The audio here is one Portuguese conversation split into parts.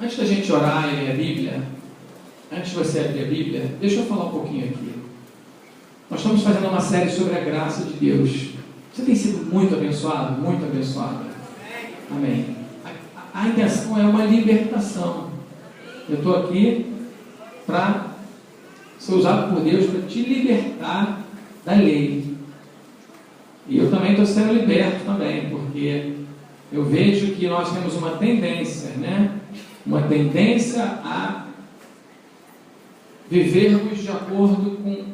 Antes da gente orar e ler a Bíblia, antes de você abrir a Bíblia, deixa eu falar um pouquinho aqui. Nós estamos fazendo uma série sobre a graça de Deus. Você tem sido muito abençoado? Muito abençoado. Amém. A intenção é uma libertação. Eu estou aqui para ser usado por Deus para te libertar da lei. E eu também estou sendo liberto também, porque eu vejo que nós temos uma tendência, uma tendência a vivermos de acordo com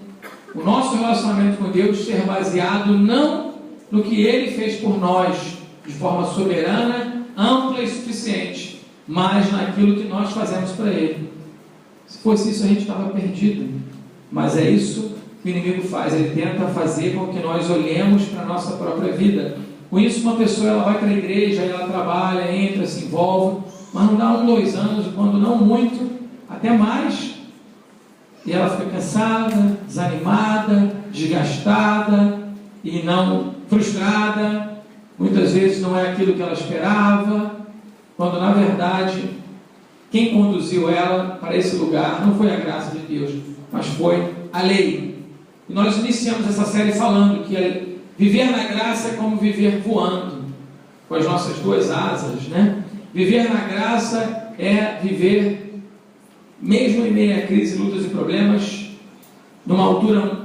o nosso relacionamento com Deus ser baseado não no que Ele fez por nós, de forma soberana, ampla e suficiente, mas naquilo que nós fazemos para Ele. Se fosse isso, a gente estava perdido. Mas é isso que o inimigo faz. Ele tenta fazer com que nós olhemos para a nossa própria vida. Com isso, uma pessoa ela vai para a igreja, ela trabalha, entra, se envolve, mas não dá 1, 2 anos, quando não muito, até mais, e ela fica cansada, desanimada, desgastada e não frustrada. Muitas vezes não é aquilo que ela esperava, quando na verdade quem conduziu ela para esse lugar não foi a graça de Deus, mas foi a lei. E nós iniciamos essa série falando que viver na graça é como viver voando com as nossas 2 asas, Viver na graça é viver, mesmo em meio a crise, lutas e problemas, numa altura,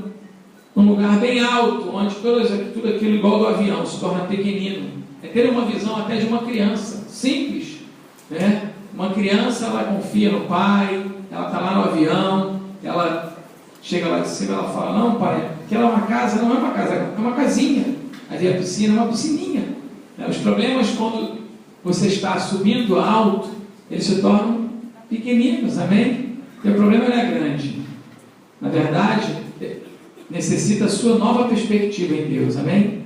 num lugar bem alto, onde tudo aquilo igual do avião se torna pequenino. É ter uma visão até de uma criança, simples, Uma criança, ela confia no pai, ela está lá no avião, ela chega lá de cima, ela fala: não, pai, aquela é uma casa, não é uma casa, é uma casinha. Ali a piscina é uma piscininha. Os problemas, quando você está subindo alto, eles se tornam pequeninos, amém? E o problema não é grande. Na verdade, necessita a sua nova perspectiva em Deus, amém?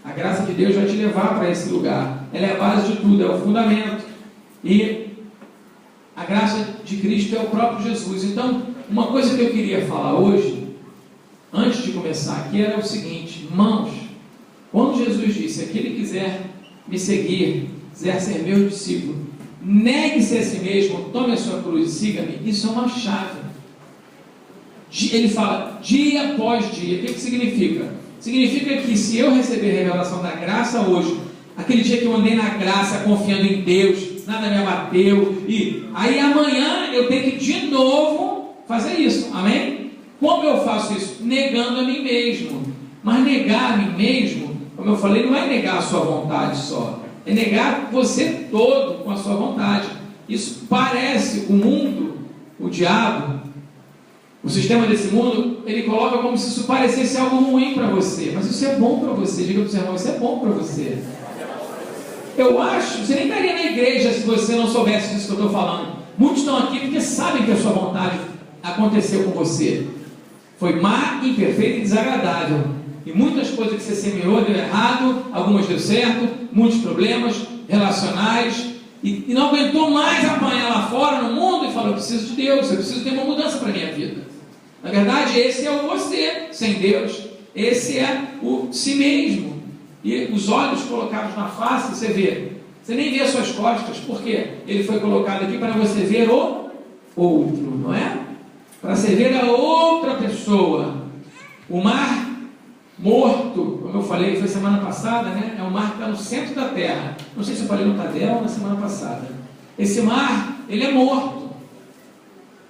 A graça de Deus vai te levar para esse lugar. Ela é a base de tudo, é o fundamento. E a graça de Cristo é o próprio Jesus. Então, uma coisa que eu queria falar hoje, antes de começar aqui, era o seguinte: irmãos, quando Jesus disse: aquele que quiser me seguir, quiser ser meu discípulo, negue-se a si mesmo, tome a sua cruz e siga-me. Isso é uma chave. Ele fala dia após dia. O que significa? Significa que se eu receber a revelação da graça hoje, aquele dia que eu andei na graça, confiando em Deus, nada me abateu, e aí amanhã eu tenho que de novo fazer isso, amém? Como eu faço isso? Negando a mim mesmo. Mas negar a mim mesmo, como eu falei, não é negar a sua vontade só, é negar você todo com a sua vontade. Isso parece, o mundo, o diabo, o sistema desse mundo, ele coloca como se isso parecesse algo ruim para você, mas isso é bom para você. Diga para o seu irmão: isso é bom para você. Eu acho, você nem estaria na igreja se você não soubesse disso que eu estou falando. Muitos estão aqui porque sabem que a sua vontade aconteceu com você. Foi má, imperfeita e desagradável. E muitas coisas que você semeou deu errado, algumas deu certo, muitos problemas relacionais, e não aguentou mais apanhar lá fora no mundo e falou: eu preciso de Deus, eu preciso ter uma mudança para a minha vida. Na verdade, esse é o você sem Deus, esse é o si mesmo. E os olhos colocados na face, você vê, você nem vê as suas costas, porque ele foi colocado aqui para você ver o outro, não é? Para você ver a outra pessoa. O mar morto, como eu falei, foi semana passada, É um mar que está no centro da terra. Não sei se eu falei no Tadel ou na semana passada. Esse mar, ele é morto.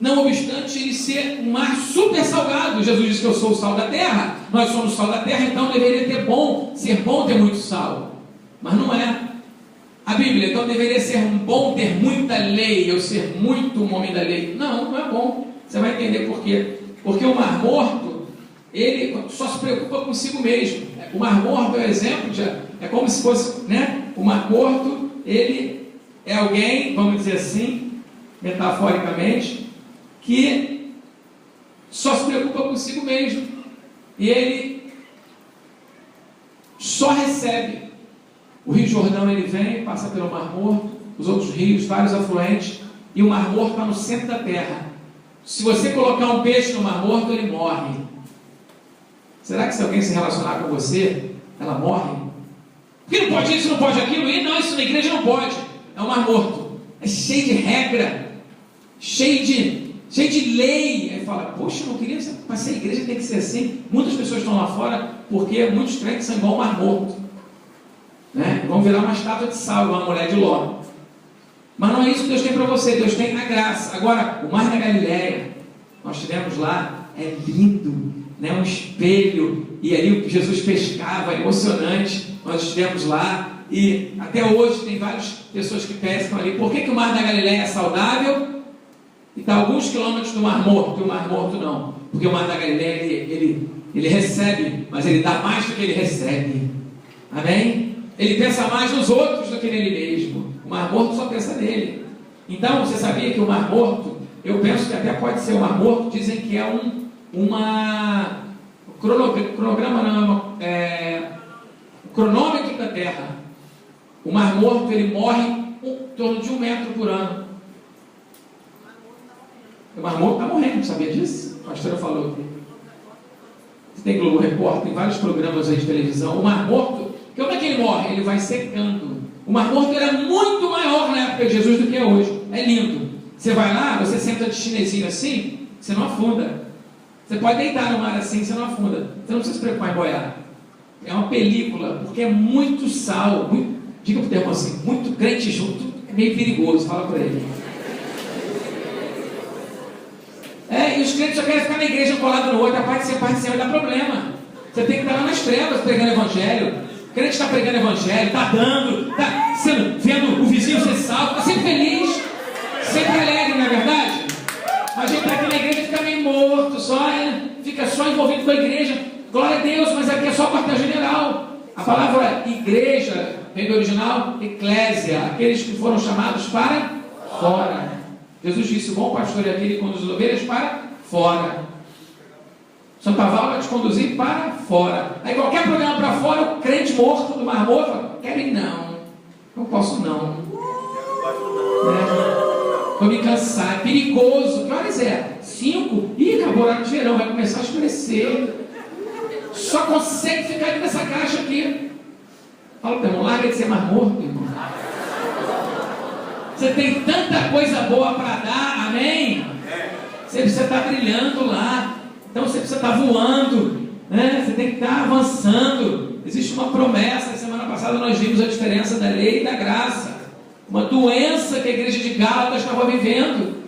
Não obstante ele ser um mar super salgado. Jesus disse que eu sou o sal da terra. Nós somos o sal da terra, então deveria ser bom ter muito sal. Mas não é. A Bíblia, então, deveria ser bom ter muita lei, eu ser muito um homem da lei. Não, não é bom. Você vai entender por quê. Porque o mar morto, ele só se preocupa consigo mesmo. O mar morto é um exemplo, é como se fosse, o mar morto, ele é alguém, vamos dizer assim, metaforicamente, que só se preocupa consigo mesmo. E ele só recebe. O Rio Jordão, ele vem, passa pelo Mar Morto, os outros rios, vários afluentes, e o Mar Morto está no centro da terra. Se você colocar um peixe no Mar Morto, ele morre. Será que se alguém se relacionar com você, ela morre? Porque não pode isso, não pode aquilo, e não, isso na igreja não pode. É o Mar Morto. é cheio de regra, cheio de lei. Aí fala, poxa, eu não queria, para ser igreja tem que ser assim. Muitas pessoas estão lá fora porque muitos crentes são igual o Mar Morto, né? Vão virar uma estátua de sal, igual a mulher de Ló. Mas não é isso que Deus tem para você. Deus tem a graça. Agora, o Mar da Galileia, nós tivemos lá, é lindo, né? Um espelho, e ali Jesus pescava, emocionante. Nós estivemos lá, e até hoje tem várias pessoas que pescam ali. Por que o Mar da Galileia é saudável e está a alguns quilômetros do Mar Morto, e o Mar Morto não? Porque o Mar da Galileia ele recebe, mas ele dá mais do que ele recebe. Amém? Ele pensa mais nos outros do que nele mesmo. O Mar Morto só pensa nele. Então, você sabia que o Mar Morto, eu penso que até pode ser o Mar Morto, dizem que é um cronograma, não, um cronômetro da Terra. O Mar Morto, ele morre em torno de 1 metro por ano. O Mar Morto está morrendo, sabia disso? A pastora falou. Tem Globo Repórter, tem vários programas aí de televisão. O Mar Morto, como é que ele morre? Ele vai secando. O Mar Morto era muito maior na época de Jesus do que é hoje. É lindo. Você vai lá, você senta de chinesinho assim, você não afunda. Você pode deitar no mar assim, você não afunda. Você não precisa se preocupar em boiar. É uma película, porque é muito sal, diga pro teu irmão assim, muito crente junto, é meio perigoso, fala para ele. E os crentes só querem ficar na igreja um colado no outro, a parte de ser vai dar problema. Você tem que estar lá nas trevas pregando evangelho. O crente está pregando evangelho, está dando, está vendo o vizinho ser salvo, está sempre feliz, sempre alegre, não é verdade? Mas a gente está aqui na igreja e fica meio morto, fica só envolvido com a igreja. Glória a Deus, mas aqui é só quartel-general. A palavra igreja vem do original eclésia, aqueles que foram chamados para fora. Jesus disse, o bom pastor é aquele que conduz as ovelhas para fora. São Paulo vai te conduzir para fora. Aí qualquer programa para fora, o crente morto do Mar Morto fala, querem não posso não. Vou me cansar, é perigoso. Que horas é? 5? Ih, acabou o horário de verão, vai começar a escurecer. Só consegue ficar aqui nessa caixa aqui. Fala para o irmão, larga de ser Mar Morto, irmão. Você tem tanta coisa boa para dar, amém? Você precisa estar brilhando lá. Então você precisa estar voando, né? Você tem que estar avançando. Existe uma promessa. Semana passada nós vimos a diferença da lei e da graça. Uma doença que a igreja de Gálatas estava vivendo.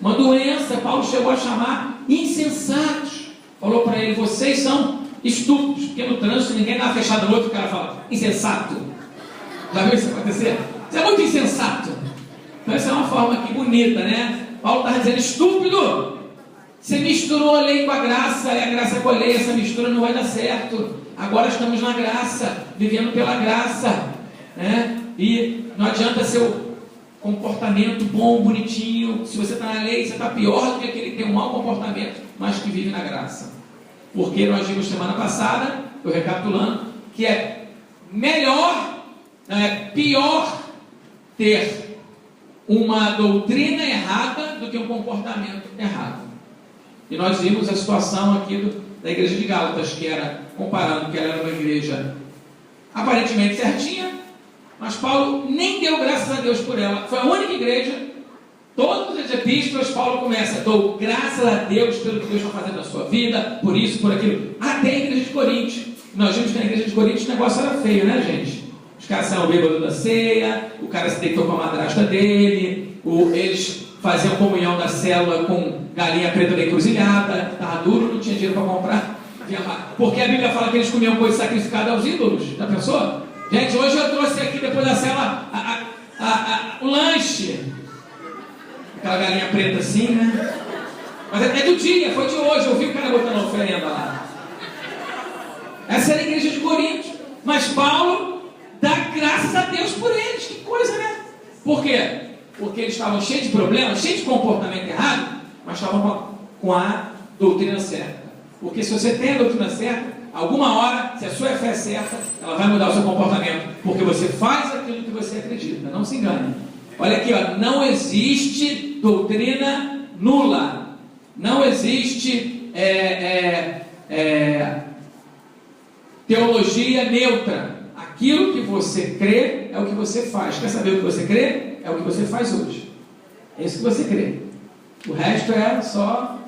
Uma doença, Paulo chegou a chamar insensatos. Falou para ele, vocês são estúpidos. Porque no trânsito ninguém dá uma fechada no outro, o cara fala, insensato. Já viu isso acontecer? Você é muito insensato. Então essa é uma forma aqui bonita, né? Paulo está dizendo, estúpido. Você misturou a lei com a graça, e a graça com a lei, essa mistura não vai dar certo. Agora estamos na graça, vivendo pela graça, né? E não adianta seu comportamento bom, bonitinho. Se você está na lei, você está pior do que aquele que tem um mau comportamento, mas que vive na graça. Porque nós vimos semana passada, estou recapitulando, que é melhor, não é pior ter uma doutrina errada do que um comportamento errado. E nós vimos a situação aqui da igreja de Gálatas, que era, comparando que ela era uma igreja aparentemente certinha, mas Paulo nem deu graças a Deus por ela. Foi a única igreja, todas as epístolas, Paulo começa, dou graças a Deus pelo que Deus está fazendo na sua vida, por isso, por aquilo. Até a igreja de Corinto. Nós vimos que na igreja de Corinto o negócio era feio, né, gente? Os caras saíram bêbados da ceia, o cara se deitou com a madrasta dele, eles faziam comunhão da célula com galinha preta da encruzilhada, estava duro, não tinha dinheiro para comprar. Porque a Bíblia fala que eles comiam coisa sacrificada aos ídolos. Já pensou? Gente, hoje eu trouxe aqui, depois da célula, o lanche. Aquela galinha preta assim, né? Mas é do dia, foi de hoje. Eu vi o cara botando a oferenda lá. Essa era a igreja de Corinto. Mas Paulo dá graças a Deus por eles. Que coisa, né? Por quê? Porque eles estavam cheios de problemas, cheios de comportamento errado, mas estavam com a doutrina certa. Porque se você tem a doutrina certa, alguma hora, se a sua fé é certa, ela vai mudar o seu comportamento. Porque você faz aquilo que você acredita. Não se engane. Olha aqui, ó, não existe doutrina nula. Não existe teologia neutra. Aquilo que você crê é o que você faz. Quer saber o que você crê? é o que você faz hoje. É isso que você crê. O resto é só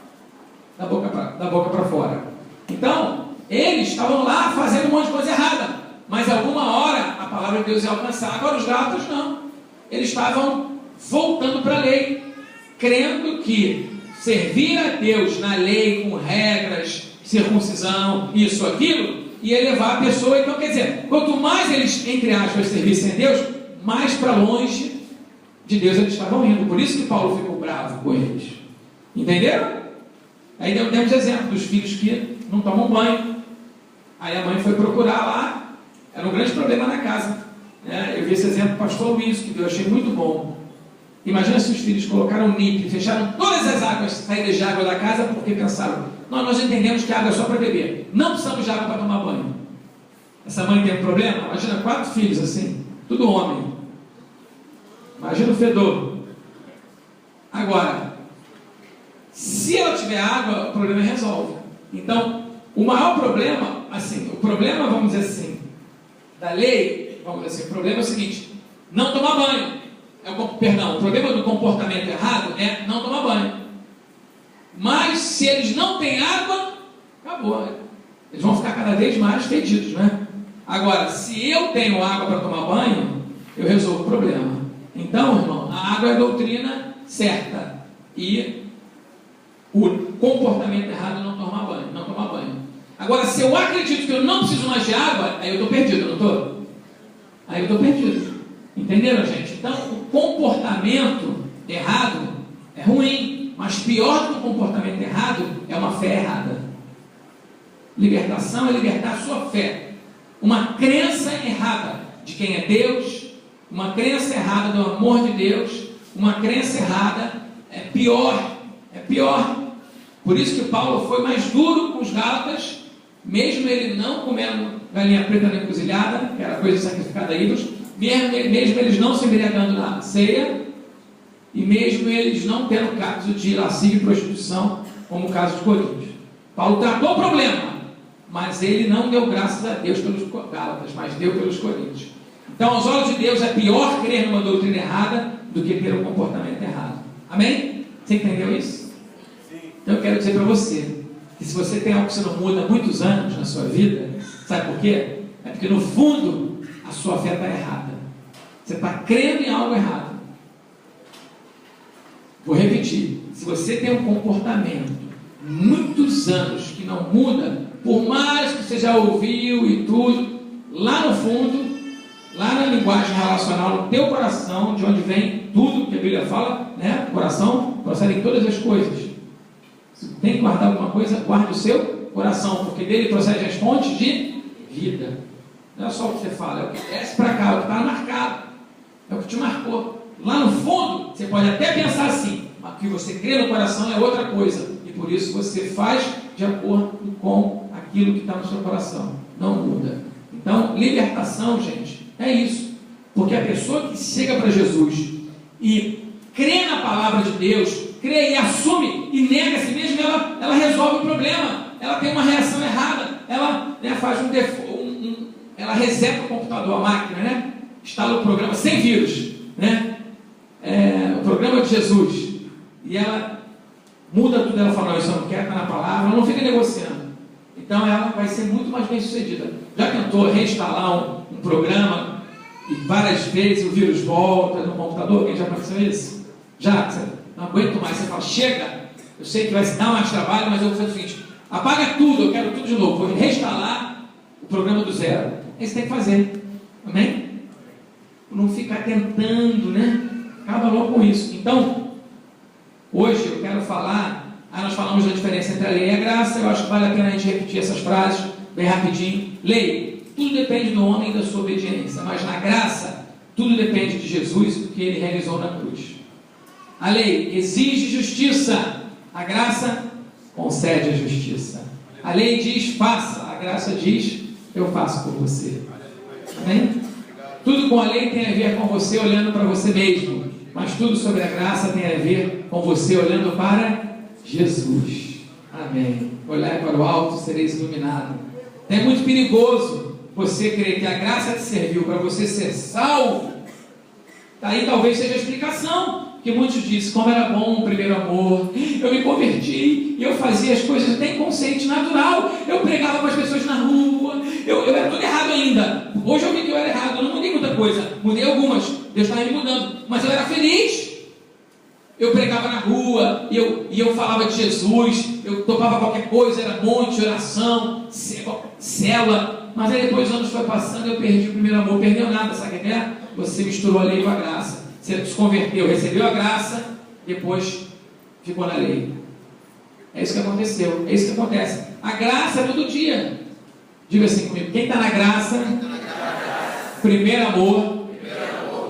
da boca para fora. Então, eles estavam lá fazendo um monte de coisa errada, mas alguma hora a palavra de Deus ia alcançar. Agora os Gálatas não. Eles estavam voltando para a lei, crendo que servir a Deus na lei, com regras, circuncisão, isso, aquilo, ia levar a pessoa. Então, quer dizer, quanto mais eles, entre aspas, servissem a Deus, mais para longe de Deus eles estavam indo. Por isso que Paulo ficou bravo com eles. Entenderam? Aí demos exemplo dos filhos que não tomam banho. Aí a mãe foi procurar lá, era um grande problema na casa. Eu vi esse exemplo do pastor Luiz, que eu achei muito bom. Imagina se os filhos colocaram um NIP, fecharam todas as águas, saídas de água da casa, porque pensaram, nós entendemos que a água é só para beber, não precisamos de água para tomar banho. Essa mãe tem um problema? Imagina 4 filhos assim, tudo homem. Imagina o fedor. Agora, se ela tiver água, o problema resolve. Então, o maior problema, assim, o problema, vamos dizer assim, da lei, vamos dizer assim, o problema é o seguinte, não tomar banho. O problema do comportamento errado é não tomar banho. Mas se eles não têm água, acabou. Eles vão ficar cada vez mais fedidos, né? Agora, se eu tenho água para tomar banho, eu resolvo o problema. Então, irmão, a água é a doutrina certa. E o comportamento errado é não tomar banho. Agora, se eu acredito que eu não preciso mais de água, aí eu estou perdido, não estou? Aí eu estou perdido. Entenderam, gente? Então, o comportamento errado é ruim, mas pior do que o comportamento errado é uma fé errada. Libertação é libertar a sua fé. Uma crença errada de quem é Deus, uma crença errada do amor de Deus, uma crença errada é pior. Por isso que Paulo foi mais duro com os Gálatas, mesmo ele não comendo galinha preta na encruzilhada, que era coisa sacrificada a ídolos, mesmo eles não se embriagando na ceia, e mesmo eles não tendo caso de lascívia e prostituição, como o caso de Coríntios. Paulo tratou o problema, mas ele não deu graças a Deus pelos Gálatas, mas deu pelos Coríntios. Então, aos olhos de Deus, é pior crer numa doutrina errada do que ter um comportamento errado. Amém? Você entendeu isso? Então, eu quero dizer para você que se você tem algo que você não muda há muitos anos na sua vida, sabe por quê? É porque, no fundo, a sua fé está errada. Você está crendo em algo errado. Vou repetir. Se você tem um comportamento muitos anos que não muda, por mais que você já ouviu e tudo, lá no fundo, lá na linguagem relacional, no teu coração, de onde vem tudo que a Bíblia fala, né? O coração procede em todas as coisas. Se tem que guardar alguma coisa, guarde o seu coração, porque dele procede as fontes de vida. Não é só o que você fala, é o que desce para cá, é o que está marcado, é o que te marcou. Lá no fundo, você pode até pensar assim, mas o que você crê no coração é outra coisa, e por isso você faz de acordo com aquilo que está no seu coração. Não muda. Então, libertação, gente, é isso. Porque a pessoa que chega para Jesus e crê na palavra de Deus, crê e assume e nega a si mesma, ela resolve o problema. Ela tem uma reação errada. Ela faz ela reseta o computador, a máquina, né? Instala o programa sem vírus, né? O programa de Jesus. E ela muda tudo. Ela fala, não, isso eu não quero, está na palavra. Ela não fica negociando. Então ela vai ser muito mais bem sucedida. Já tentou reinstalar um programa e várias vezes o vírus volta no computador? Quem já aconteceu isso? Já? Você não aguento mais. Você fala, chega, eu sei que vai se dar mais trabalho, mas eu vou fazer o seguinte, apaga tudo, eu quero tudo de novo, vou reinstalar o programa do zero. Isso tem que fazer. Amém? Não ficar tentando, né? Acaba logo com isso. Então, hoje eu quero falar, nós falamos da diferença entre a lei e a graça. Eu acho que vale a pena a gente repetir essas frases bem rapidinho. Lei, tudo depende do homem e da sua obediência, mas na graça, tudo depende de Jesus e do que ele realizou na cruz. A lei exige justiça, a graça concede a justiça. A lei diz faça, a graça diz eu faço por você. Amém? Tudo com a lei tem a ver com você olhando para você mesmo, mas tudo sobre a graça tem a ver com você olhando para Jesus. Amém. Olhar para o alto, sereis iluminado. É muito perigoso você crer que a graça te serviu para você ser salvo Daí talvez seja a explicação que muitos dizem, como era bom o primeiro amor, eu me converti e eu fazia as coisas até inconsciente, natural, eu pregava para as pessoas na rua, eu era tudo errado ainda. Hoje eu vi que eu era errado, eu não mudei muita coisa, mudei algumas, Deus estava me mudando, mas eu era feliz. Eu pregava na rua, e eu falava de Jesus, eu topava qualquer coisa, era monte, oração, cela, mas aí depois os anos foi passando, eu perdi o primeiro amor, perdeu nada, sabe o que é? Você misturou a lei com a graça, você se converteu, recebeu a graça, depois ficou na lei. É isso que aconteceu, é isso que acontece. A graça é todo dia. Diga assim comigo, quem está na graça, primeiro amor,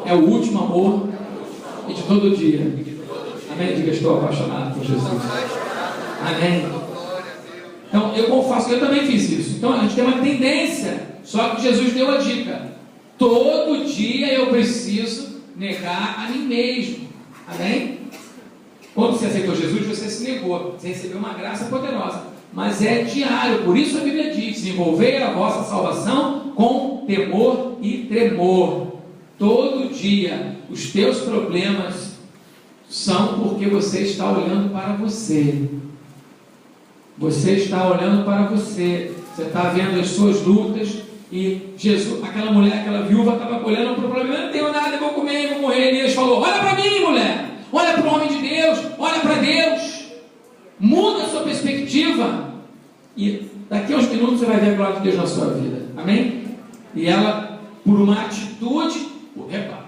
é o último amor, e de todo dia. Amém? Diga, estou apaixonado por Jesus. Amém? Então, eu confesso que eu também fiz isso. Então, a gente tem uma tendência, só que Jesus deu a dica. Todo dia eu preciso negar a mim mesmo. Amém? Quando você aceitou Jesus, você se negou. Você recebeu uma graça poderosa. Mas é diário. Por isso a Bíblia diz, desenvolver a vossa salvação com temor e tremor. Todo dia, os teus problemas são porque você está olhando para você. Você está olhando para você. Você está vendo as suas lutas. E Jesus, aquela mulher, aquela viúva, estava olhando para o problema. Eu não tenho nada, eu vou comer, eu vou morrer. E Deus falou, olha para mim, mulher. Olha para o homem de Deus. Olha para Deus. Muda a sua perspectiva. E daqui a uns minutos você vai ver a glória de Deus na sua vida. Amém? E ela, por uma atitude,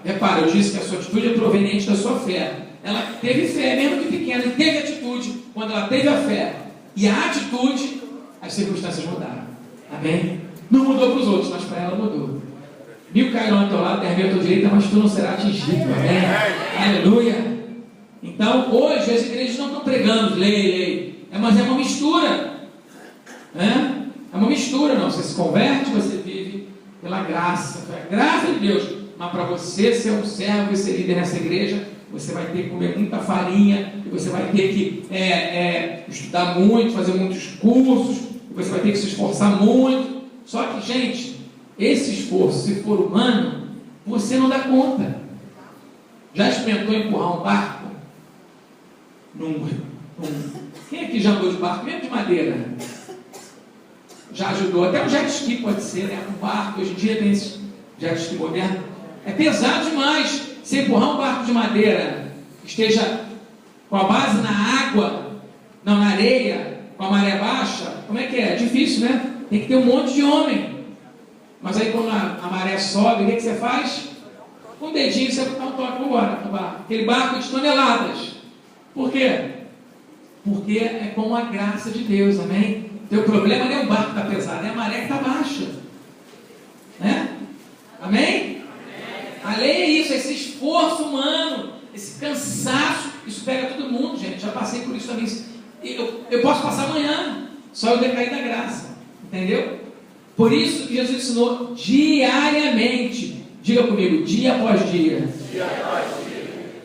repara, eu disse que a sua atitude é proveniente da sua fé. Ela teve fé, mesmo que pequena, e teve atitude. Quando ela teve a fé e a atitude, as circunstâncias mudaram. Amém? Não mudou para os outros, mas para ela mudou. 1000 cairão ao teu lado, 10.000 à tua direita, mas tu não será atingido. Amém? Aleluia! Então, hoje, as igrejas não estão pregando lei, mas é uma mistura. É uma mistura, não. Você se converte, você vive pela graça. Foi a graça de Deus. Mas para você ser um servo e ser líder nessa igreja, você vai ter que comer muita farinha, e você vai ter que estudar muito, fazer muitos cursos, e você vai ter que se esforçar muito. Só que, gente, esse esforço, se for humano, você não dá conta. Já experimentou empurrar um barco? Quem aqui já andou de barco, mesmo de madeira? Já ajudou. Até um jet ski pode ser, né? Um barco, hoje em dia tem esse jet ski moderno. É pesado demais. Se empurrar um barco de madeira que esteja com a base na água, não na areia, com a maré baixa, como é que é? É difícil, né? Tem que ter um monte de homem. Mas aí quando a maré sobe, o que você faz? Com o dedinho você dá um toque, vambora. Aquele barco de toneladas. Por quê? Porque é com a graça de Deus, amém? Teu problema não é o barco que está pesado, é a maré que está baixa. Né? Amém? A lei é isso, esse esforço humano, esse cansaço, isso pega todo mundo, gente. Já passei por isso também. Eu posso passar amanhã, só eu decair da graça. Entendeu? Por isso que Jesus ensinou diariamente. Diga comigo, dia após dia. Dia após dia.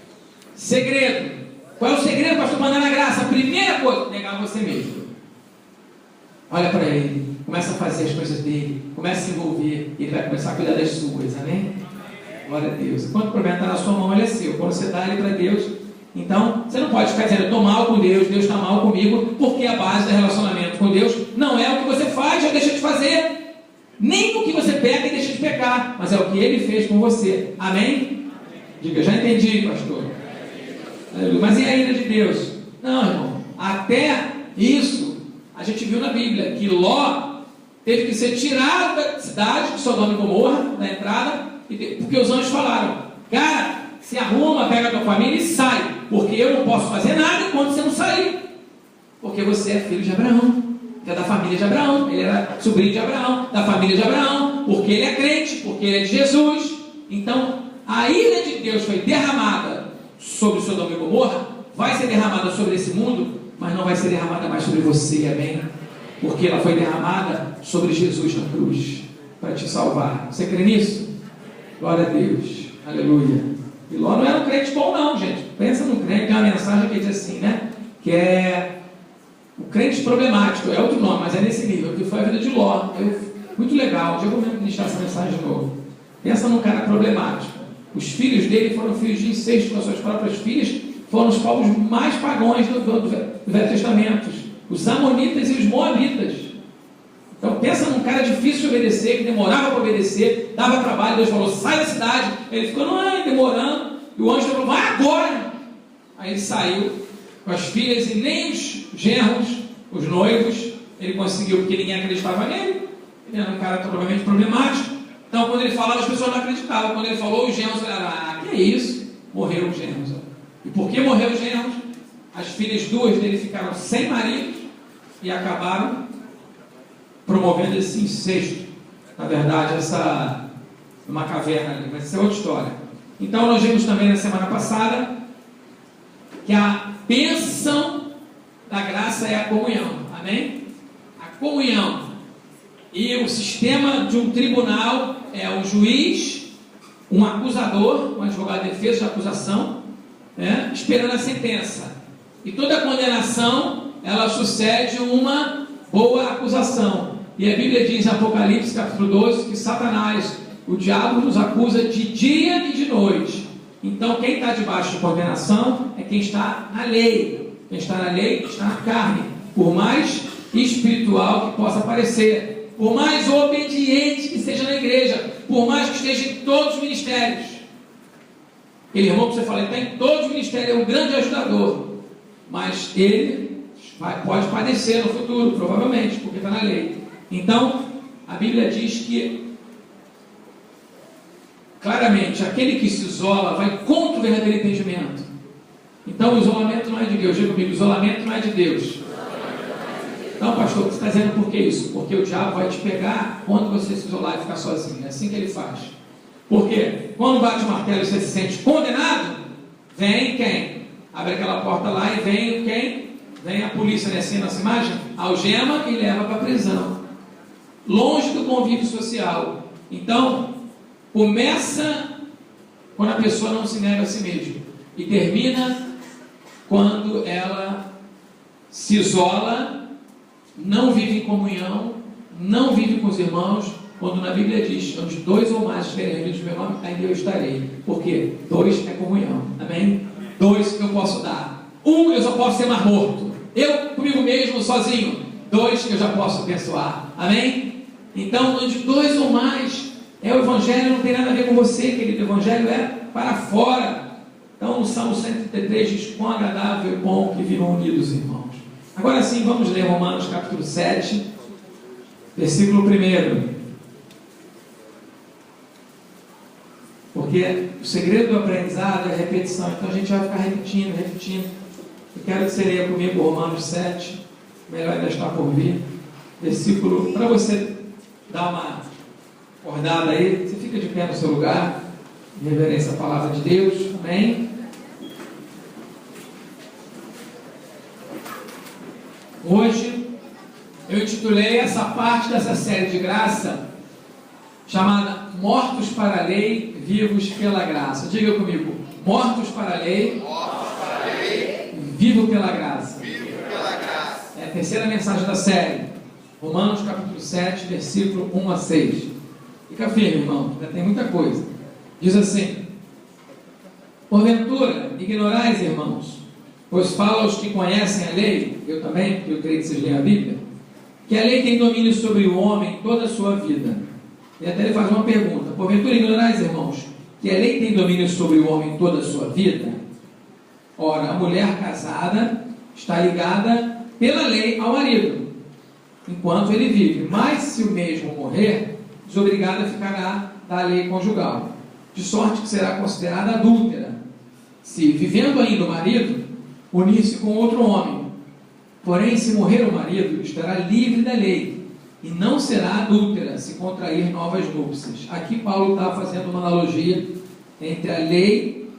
Segredo. Qual é o segredo, pastor, para andar na graça? A primeira coisa, negar você mesmo. Olha para ele, começa a fazer as coisas dele, começa a se envolver, e ele vai começar a cuidar das suas, amém? Glória a Deus. Enquanto o problema está na sua mão, ele é seu. Quando você dá ele para Deus, então você não pode ficar dizendo, eu estou mal com Deus, Deus está mal comigo, porque a base do relacionamento com Deus não é o que você faz ou deixa de fazer, nem o que você pega e deixa de pecar, mas é o que ele fez com você, amém? Diga, já entendi, pastor. Mas e a ira de Deus? Não, irmão, até isso a gente viu na Bíblia que Ló teve que ser tirado da cidade de Sodoma e Gomorra, da entrada, porque os anjos falaram, cara, se arruma, pega a tua família e sai, porque eu não posso fazer nada enquanto você não sair, porque você é filho de Abraão, que é da família de Abraão, ele era sobrinho de Abraão, da família de Abraão, porque ele é crente, porque ele é de Jesus. Então a ira de Deus foi derramada sobre Sodoma e Gomorra, vai ser derramada sobre esse mundo, mas não vai ser derramada mais sobre você, amém? Porque ela foi derramada sobre Jesus na cruz, para te salvar. Você crê nisso? Glória a Deus, aleluia. E Ló não era um crente bom não, gente. Pensa num crente, tem uma mensagem que diz assim, né? Que é o crente problemático, é outro nome, mas é nesse nível, que foi a vida de Ló. Muito legal, um dia eu vou ministrar essa mensagem de novo. Pensa num cara problemático. Os filhos dele foram filhos de incesto com as suas próprias filhas, foram os povos mais pagãos do Velho Testamento, os amonitas e os moabitas. Então pensa num cara difícil de obedecer, que demorava para obedecer, dava trabalho. Deus falou, sai da cidade. Ele ficou demorando, e o anjo falou, vai agora. Aí ele saiu com as filhas, e nem os genros, os noivos, ele conseguiu, porque ninguém acreditava nele. Ele era um cara provavelmente problemático. Então quando ele falava, as pessoas não acreditavam. Quando ele falou, os genros falaram, que é isso? Morreram os genros. E por que morreram os genros? As filhas, duas dele, ficaram sem marido e acabaram promovendo esse incesto. Na verdade, uma caverna ali, mas essa é outra história. Então nós vimos também na semana passada que a bênção da graça é a comunhão. Amém? A comunhão. E o sistema de um tribunal é um juiz, um acusador, um advogado de defesa de acusação, esperando a sentença. E toda condenação, ela sucede uma boa acusação. E a Bíblia diz em Apocalipse capítulo 12 que Satanás, o diabo, nos acusa de dia e de noite. Então quem está debaixo de condenação é quem está na lei. Quem está na lei está na carne. Por mais espiritual que possa parecer, por mais obediente que seja na igreja, por mais que esteja em todos os ministérios. Aquele irmão que você fala, ele está em todos os ministérios, é um grande ajudador, mas ele pode padecer no futuro, provavelmente, porque está na lei. Então, a Bíblia diz que claramente, aquele que se isola vai contra o verdadeiro entendimento. Então o isolamento não é de Deus. Diga comigo, o isolamento não é de Deus. Então, pastor, você está dizendo por que isso? Porque o diabo vai te pegar quando você se isolar e ficar sozinho. É assim que ele faz. Porque quando bate o martelo e você se sente condenado, vem quem? Abre aquela porta lá e vem quem? Vem a polícia, né? Assim, nessa imagem, algema e leva para a prisão. Longe do convívio social. Então, começa quando a pessoa não se nega a si mesma. E termina quando ela se isola, não vive em comunhão, não vive com os irmãos, quando na Bíblia diz, onde dois ou mais estiverem reunidos no meu nome, aí eu estarei. Por quê? Dois é comunhão. Amém? Dois eu posso dar. Um eu só posso ser mais morto. Eu comigo mesmo, sozinho. Dois eu já posso abençoar. Amém? Então, onde dois ou mais, o Evangelho não tem nada a ver com você, querido. O Evangelho é para fora. Então, no Salmo 133 diz, quão agradável e bom que vivam unidos, irmãos. Agora sim, vamos ler Romanos capítulo 7, versículo 1. Porque o segredo do aprendizado é a repetição. Então a gente vai ficar repetindo. Eu quero que você leia comigo Romanos 7, melhor ainda está por vir. Versículo, para você dar uma acordada aí, você fica de pé no seu lugar, em reverência à palavra de Deus. Amém? Hoje eu intitulei essa parte dessa série de graça chamada Mortos para a Lei, Vivos pela Graça. Diga comigo, mortos para a lei, vivo pela graça. É a terceira mensagem da série, Romanos capítulo 7, versículo 1 a 6. Fica firme, irmão, ainda tem muita coisa. Diz assim: porventura, ignorais, irmãos, pois falo aos que conhecem a lei, eu também, porque eu creio que vocês leem a Bíblia, que a lei tem domínio sobre o homem toda a sua vida. E até ele faz uma pergunta: porventura ignorais, irmãos, que a lei tem domínio sobre o homem toda a sua vida? Ora, a mulher casada está ligada pela lei ao marido, enquanto ele vive. Mas se o mesmo morrer, desobrigada ficará da lei conjugal, de sorte que será considerada adúltera, se, vivendo ainda o marido, unir-se com outro homem. Porém, se morrer o marido, estará livre da lei, e não será adúltera se contrair novas núpcias. Aqui Paulo está fazendo uma analogia entre a lei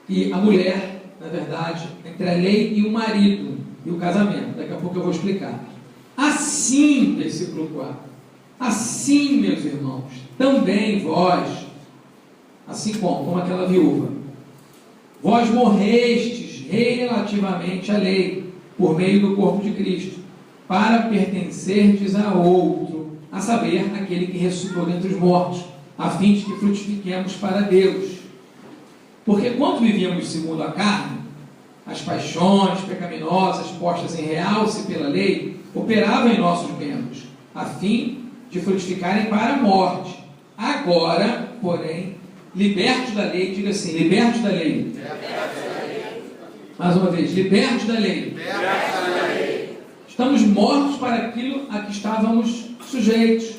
e a mulher, na verdade, entre a lei e o marido, e o casamento. Daqui a pouco eu vou explicar. Assim, versículo 4, assim, meus irmãos, também vós, assim como aquela viúva, vós morrestes relativamente à lei, por meio do corpo de Cristo, para pertencerdes a outro, a saber, aquele que ressuscitou dentre os mortos, a fim de que frutifiquemos para Deus. Porque quando vivíamos segundo a carne, as paixões pecaminosas postas em realce pela lei operavam em nossos membros, a fim de frutificarem para a morte. Agora, porém, libertos da lei, diga assim, libertos da lei. Mais uma vez, libertos da lei. Estamos mortos para aquilo a que estávamos sujeitos,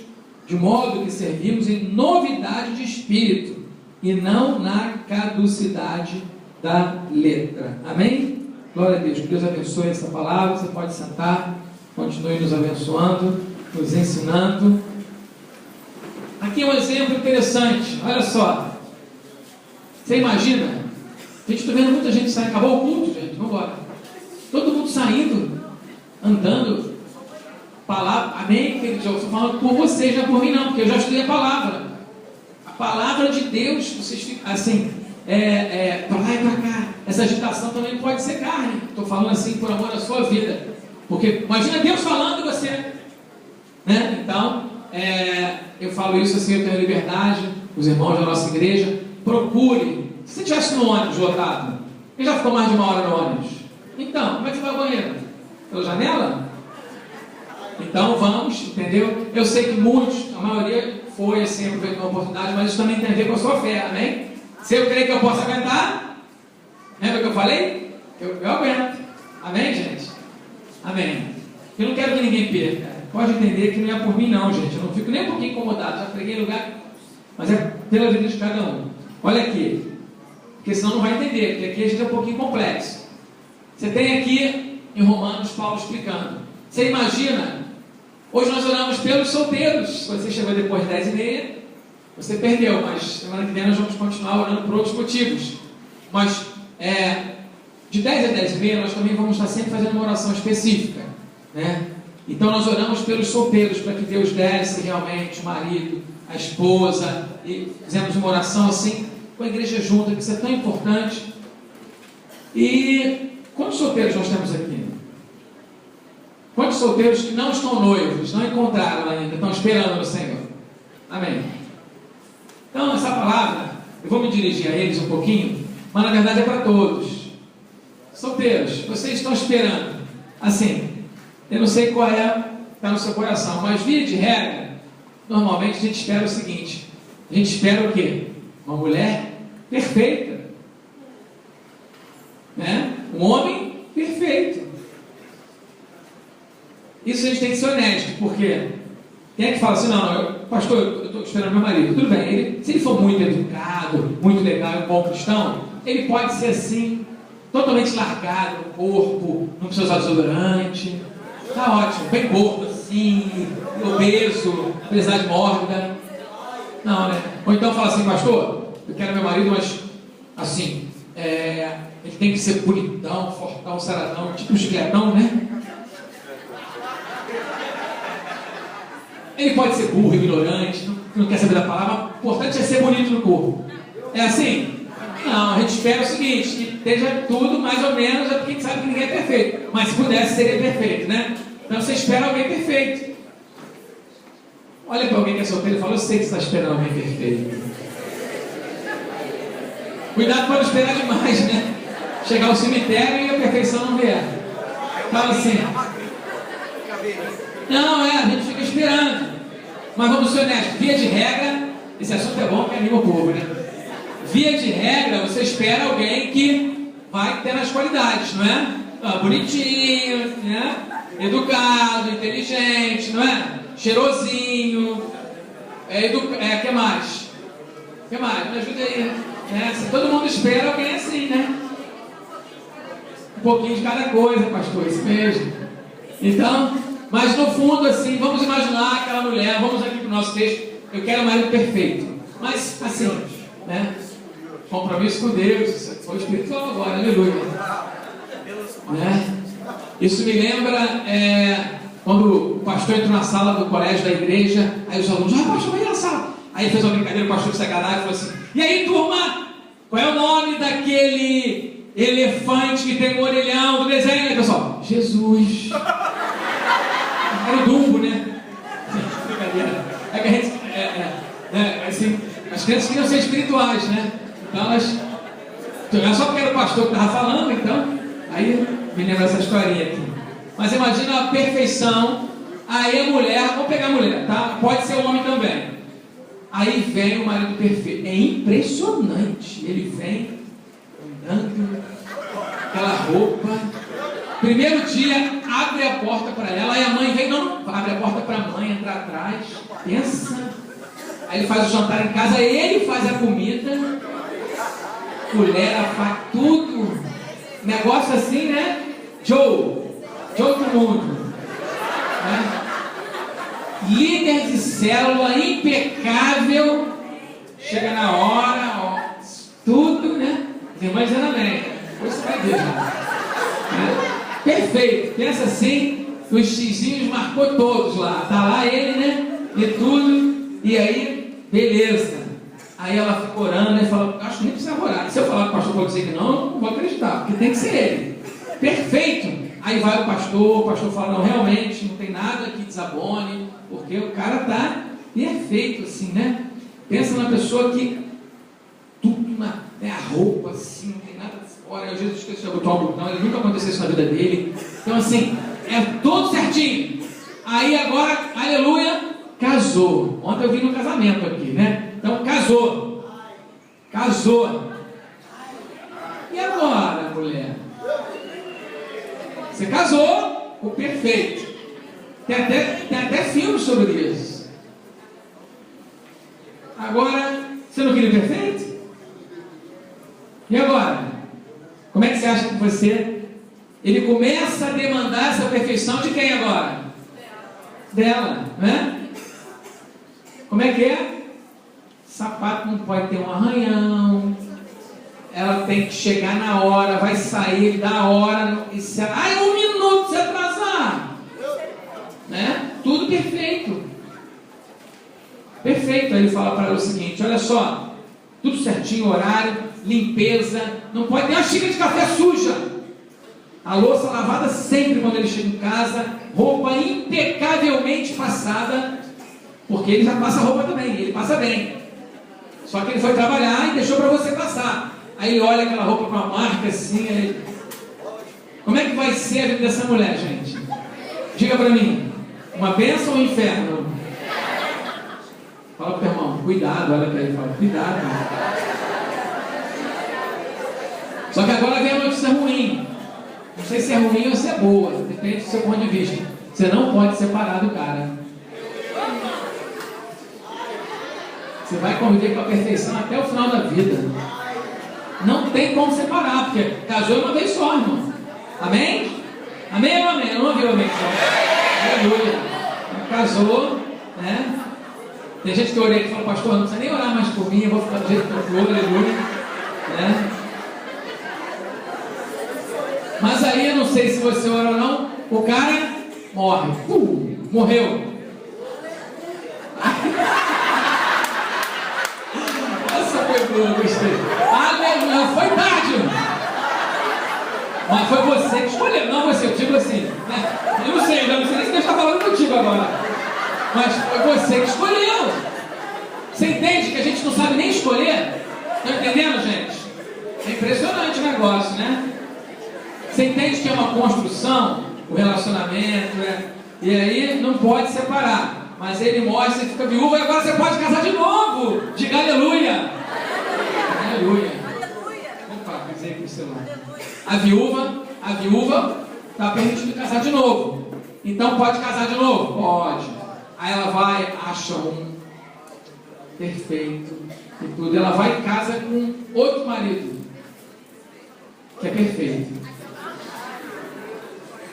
de modo que servimos em novidade de espírito e não na caducidade da letra. Amém? Glória a Deus. Que Deus abençoe essa palavra. Você pode sentar, continue nos abençoando, nos ensinando. Aqui é um exemplo interessante. Olha só. Você imagina? A gente está vendo muita gente saindo. Acabou o culto, gente. Vamos embora. Todo mundo saindo, andando. Palavra. Amém, queridos? Eu estou falando por vocês, não por mim, não, porque eu já estudei a palavra. A palavra de Deus, vocês ficam assim, para lá e para cá. Essa agitação também pode ser carne. Estou falando assim por amor à sua vida. Porque imagina Deus falando e você, né? Então, eu falo isso assim, eu tenho liberdade. Os irmãos da nossa igreja, procure. Se você estivesse no ônibus lotado, ele já ficou mais de 1 hora no ônibus. Então, como é que você vai ao banheiro? Pela janela? Então vamos, entendeu? Eu sei que muitos, a maioria foi assim, aproveitou uma oportunidade, mas isso também tem a ver com a sua fé, amém? Se eu creio que eu posso aguentar, lembra que eu falei? Eu aguento, amém, gente? Amém. Eu não quero que ninguém perca. Pode entender que não é por mim, não, gente. Eu não fico nem um pouquinho incomodado, já preguei em lugar, mas é pela vida de cada um. Olha aqui, porque senão não vai entender, porque aqui a gente é um pouquinho complexo. Você tem aqui em Romanos Paulo explicando. Você imagina, hoje nós oramos pelos solteiros. Se você chegou depois de 10h30, você perdeu, mas semana que vem nós vamos continuar orando por outros motivos. Mas de 10 a 10h30 nós também vamos estar sempre fazendo uma oração específica, né? Então nós oramos pelos solteiros, para que Deus desse realmente o marido, a esposa, e fizemos uma oração assim, com a igreja junta, que isso é tão importante. E quantos solteiros nós temos aqui? Quantos solteiros que não estão noivos, não encontraram ainda, estão esperando no Senhor? Amém. Então essa palavra, eu vou me dirigir a eles um pouquinho, mas na verdade é para todos. Solteiros, vocês estão esperando, assim, eu não sei qual está no seu coração, mas via de regra, normalmente a gente espera o seguinte, a gente espera o quê? Uma mulher perfeita, né? Um homem perfeito. Isso a gente tem que ser honesto, porque quem é que fala assim, não, pastor, eu estou esperando meu marido, tudo bem, se ele for muito educado, muito legal, um bom cristão, ele pode ser assim, totalmente largado no corpo, não precisa usar desodorante, tá ótimo, bem gordo assim, obeso, apesar de mórbida, não, né? Ou então fala assim, pastor, eu quero meu marido, mas assim, ele tem que ser bonitão, fortão, saradão, tipo um chicletão, né? Ele pode ser burro, ignorante, não quer saber da palavra, o importante é ser bonito no corpo. É assim? Não, a gente espera o seguinte, que esteja tudo mais ou menos, é porque a gente sabe que ninguém é perfeito. Mas se pudesse, seria perfeito, né? Então você espera alguém perfeito. Olha para alguém que é solteiro e fala, eu sei que você está esperando alguém perfeito. Cuidado para não esperar demais, né? Chegar ao cemitério e a perfeição não vier. Então assim... Não, a gente fica esperando. Mas vamos ser honestos, via de regra, esse assunto é bom que anima o povo, né? Via de regra, você espera alguém que vai ter as qualidades, não é? Bonitinho, né? Educado, inteligente, não é? Cheirosinho, que mais? Que mais? Me ajuda aí, né? Se todo mundo espera alguém assim, né? Um pouquinho de cada coisa, pastor, isso mesmo. Então, mas no fundo, assim, vamos imaginar aquela mulher, vamos aqui para o nosso texto, eu quero um marido perfeito. Mas, assim, né? Compromisso com Deus, foi espiritual agora, aleluia. Né? Isso me lembra quando o pastor entrou na sala do colégio da igreja, aí os alunos, pastor, vai na sala. Aí ele fez uma brincadeira, o pastor de sacanagem falou assim, e aí turma, qual é o nome daquele elefante que tem um orelhão do desenho? Aí pessoal, Jesus. Era o Dumbo, né? Brincadeira. É que a gente, assim, As crianças queriam ser espirituais, né? Então elas... Não é só porque era o pastor que estava falando, então... Aí me lembra essa historinha aqui. Mas imagina a perfeição. Aí a mulher... Vamos pegar a mulher, tá? Pode ser o homem também. Aí vem o marido perfeito. É impressionante. Ele vem andando, aquela roupa. Primeiro dia, abre a porta para ela. Aí a mãe vem, não, abre a porta para a mãe, entra atrás. Pensa. Aí ele faz o jantar em casa, ele faz a comida. Colher, faz tudo. Negócio assim, né? Joe do mundo. Né? Líder de célula, impecável. Chega na hora, ó, tudo, né? As irmãs dizendo amém. Depois você vai ver já. Né? Perfeito. Pensa assim, os xizinhos marcou todos lá. Tá lá ele, né? E tudo. E aí, beleza. Aí ela fica orando e fala, acho que nem precisa orar. E se eu falar que o pastor pode dizer que não, eu não vou acreditar, porque tem que ser ele. Perfeito. Aí vai o pastor fala, não, realmente, não tem nada que desabone, porque o cara tá perfeito, assim, né? Pensa na pessoa que tudo né, a roupa assim, não tem nada fora. Jesus esqueceu de botar um botão, ele nunca aconteceu isso na vida dele. Então assim, é tudo certinho. Aí agora, aleluia, casou. Ontem eu vi no casamento aqui, né? Então casou. E agora, mulher? Você casou, o perfeito. Tem até filme sobre isso. Agora, você não queria perfeito? E agora? Como é que você acha que você... Ele começa a demandar essa perfeição de quem agora? Dela, né? Como é que é? Sapato não pode ter um arranhão. Ela tem que chegar na hora, vai sair da hora. E se... Ai, 1 minuto se atrasar. Né? Tudo perfeito. Perfeito. Aí ele fala para ela o seguinte, olha só, tudo certinho, horário, limpeza, não pode ter uma xícara de café suja, a louça lavada sempre quando ele chega em casa, roupa impecavelmente passada, porque ele já passa roupa também, ele passa bem, só que ele foi trabalhar e deixou para você passar. Aí ele olha aquela roupa com a marca assim, ele... Como é que vai ser a vida dessa mulher, gente? Diga para mim, uma bênção ou um inferno? Fala para o teu irmão, cuidado, olha para ele e fala, cuidado. Só que agora vem a notícia ruim. Não sei se é ruim ou se é boa, depende do seu ponto de vista. Você não pode separar do cara. Você vai conviver com a perfeição até o final da vida. Não tem como separar, porque casou uma vez só, irmão. Amém? Amém ou amém? Eu não ouvi o amém só. Aleluia. Casou, né? Tem gente que eu orei e falou, pastor, não precisa nem orar mais por mim, eu vou ficar do jeito que eu estou, aleluia. Né? Mas aí, eu não sei se você ora ou não, o cara morre. Morreu. Essa foi boa, gostei. Aleluia, foi tarde. Mas foi você que escolheu, não você, eu digo assim. Né? Eu não sei nem se Deus está falando contigo agora. Mas foi você que escolheu. Você entende que a gente não sabe nem escolher? Está entendendo, gente? É impressionante o negócio, né? Você entende que é uma construção, o relacionamento, né? E aí não pode separar. Mas ele morre, você fica viúva e agora você pode casar de novo. Diga aleluia. Aleluia. Opa, dizer aqui o celular. A viúva está permitido casar de novo. Então pode casar de novo? Pode. Aí ela vai, acha um perfeito e tudo. Ela vai em casa com outro marido que é perfeito.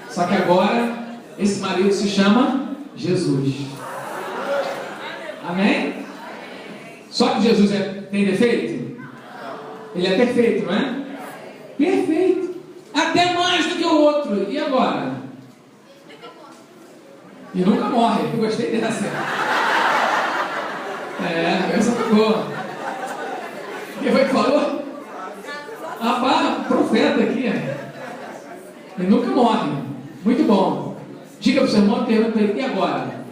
Só que agora esse marido se chama Jesus. Amém? Só que Jesus tem defeito? Ele é perfeito, não é? Perfeito. Até mais do que o outro. E agora? E nunca morre. Eu gostei dessa. Essa foi boa. Quem foi que falou? Profeta aqui. E nunca morre. Muito bom. Diga para o seu irmão, pergunta para ele, e agora?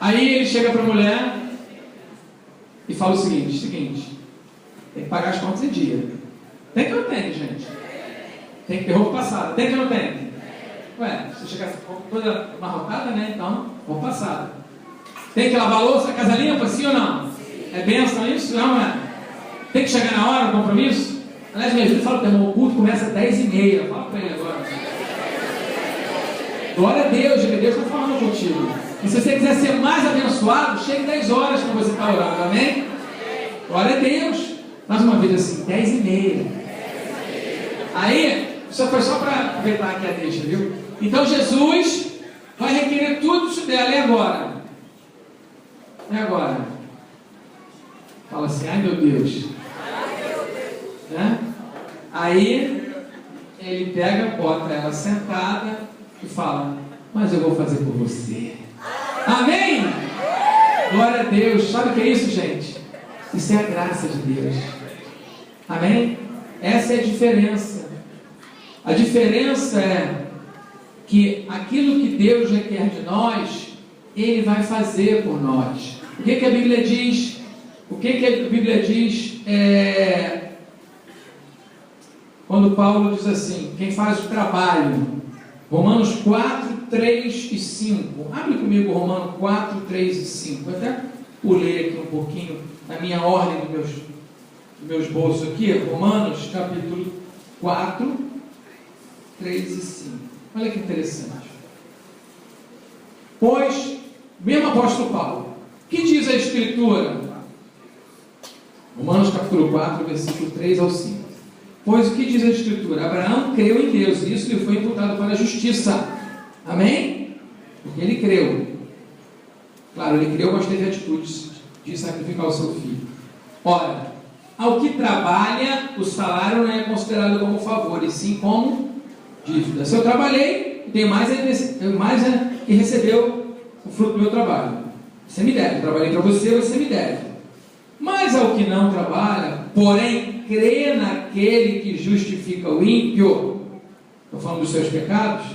Aí ele chega para a mulher e fala o seguinte, tem que pagar as contas em dia. Tem que ou não tem, gente? Tem que ter roupa passada. Tem que ou não tem? Ué, se chegar toda amarrotada, né? Então, roupa passada. Tem que lavar a louça, a casa limpa, sim ou não? É bênção isso? Não é? Tem que chegar na hora do compromisso? Aliás, minha filha fala que o culto começa às 10h30. Fala para ele agora. Glória a Deus, Deus está falando contigo. E se você quiser ser mais abençoado, chegue 10 horas quando você está orando, amém? Glória a Deus. Mais uma vez assim, 10h30. Aí, isso foi só para aproveitar aqui a deixa, viu? Então Jesus vai requerer tudo isso dela. E agora? E agora? Fala assim, ai meu Deus. Né? Aí ele pega, bota ela sentada e fala, mas eu vou fazer por você. Amém? Glória a Deus. Sabe o que é isso, gente? Isso é a graça de Deus. Amém? Essa é a diferença. A diferença é que aquilo que Deus requer de nós, Ele vai fazer por nós. O que a Bíblia diz? O que a Bíblia diz quando Paulo diz assim, quem faz o trabalho? Romanos 4, 3 e 5. Abre comigo Romanos 4, 3 e 5. Eu até pulei aqui um pouquinho na minha ordem dos meus bolsos aqui. Romanos capítulo 4, 3 e 5. Olha que interessante. Pois, mesmo apóstolo Paulo, que diz a Escritura? Romanos capítulo 4, versículo 3 ao 5. Pois o que diz a Escritura? Abraão creu em Deus, e isso lhe foi imputado para a justiça. Amém? Porque ele creu. Claro, ele creu, mas teve atitudes de sacrificar o seu filho. Ora, ao que trabalha, o salário não é considerado como favor, e sim como dívida. Se eu trabalhei, tenho mais que recebeu o fruto do meu trabalho. Você me deve. Eu trabalhei para você, você me deve. Mas ao que não trabalha, porém crê naquele que justifica o ímpio, estou falando dos seus pecados,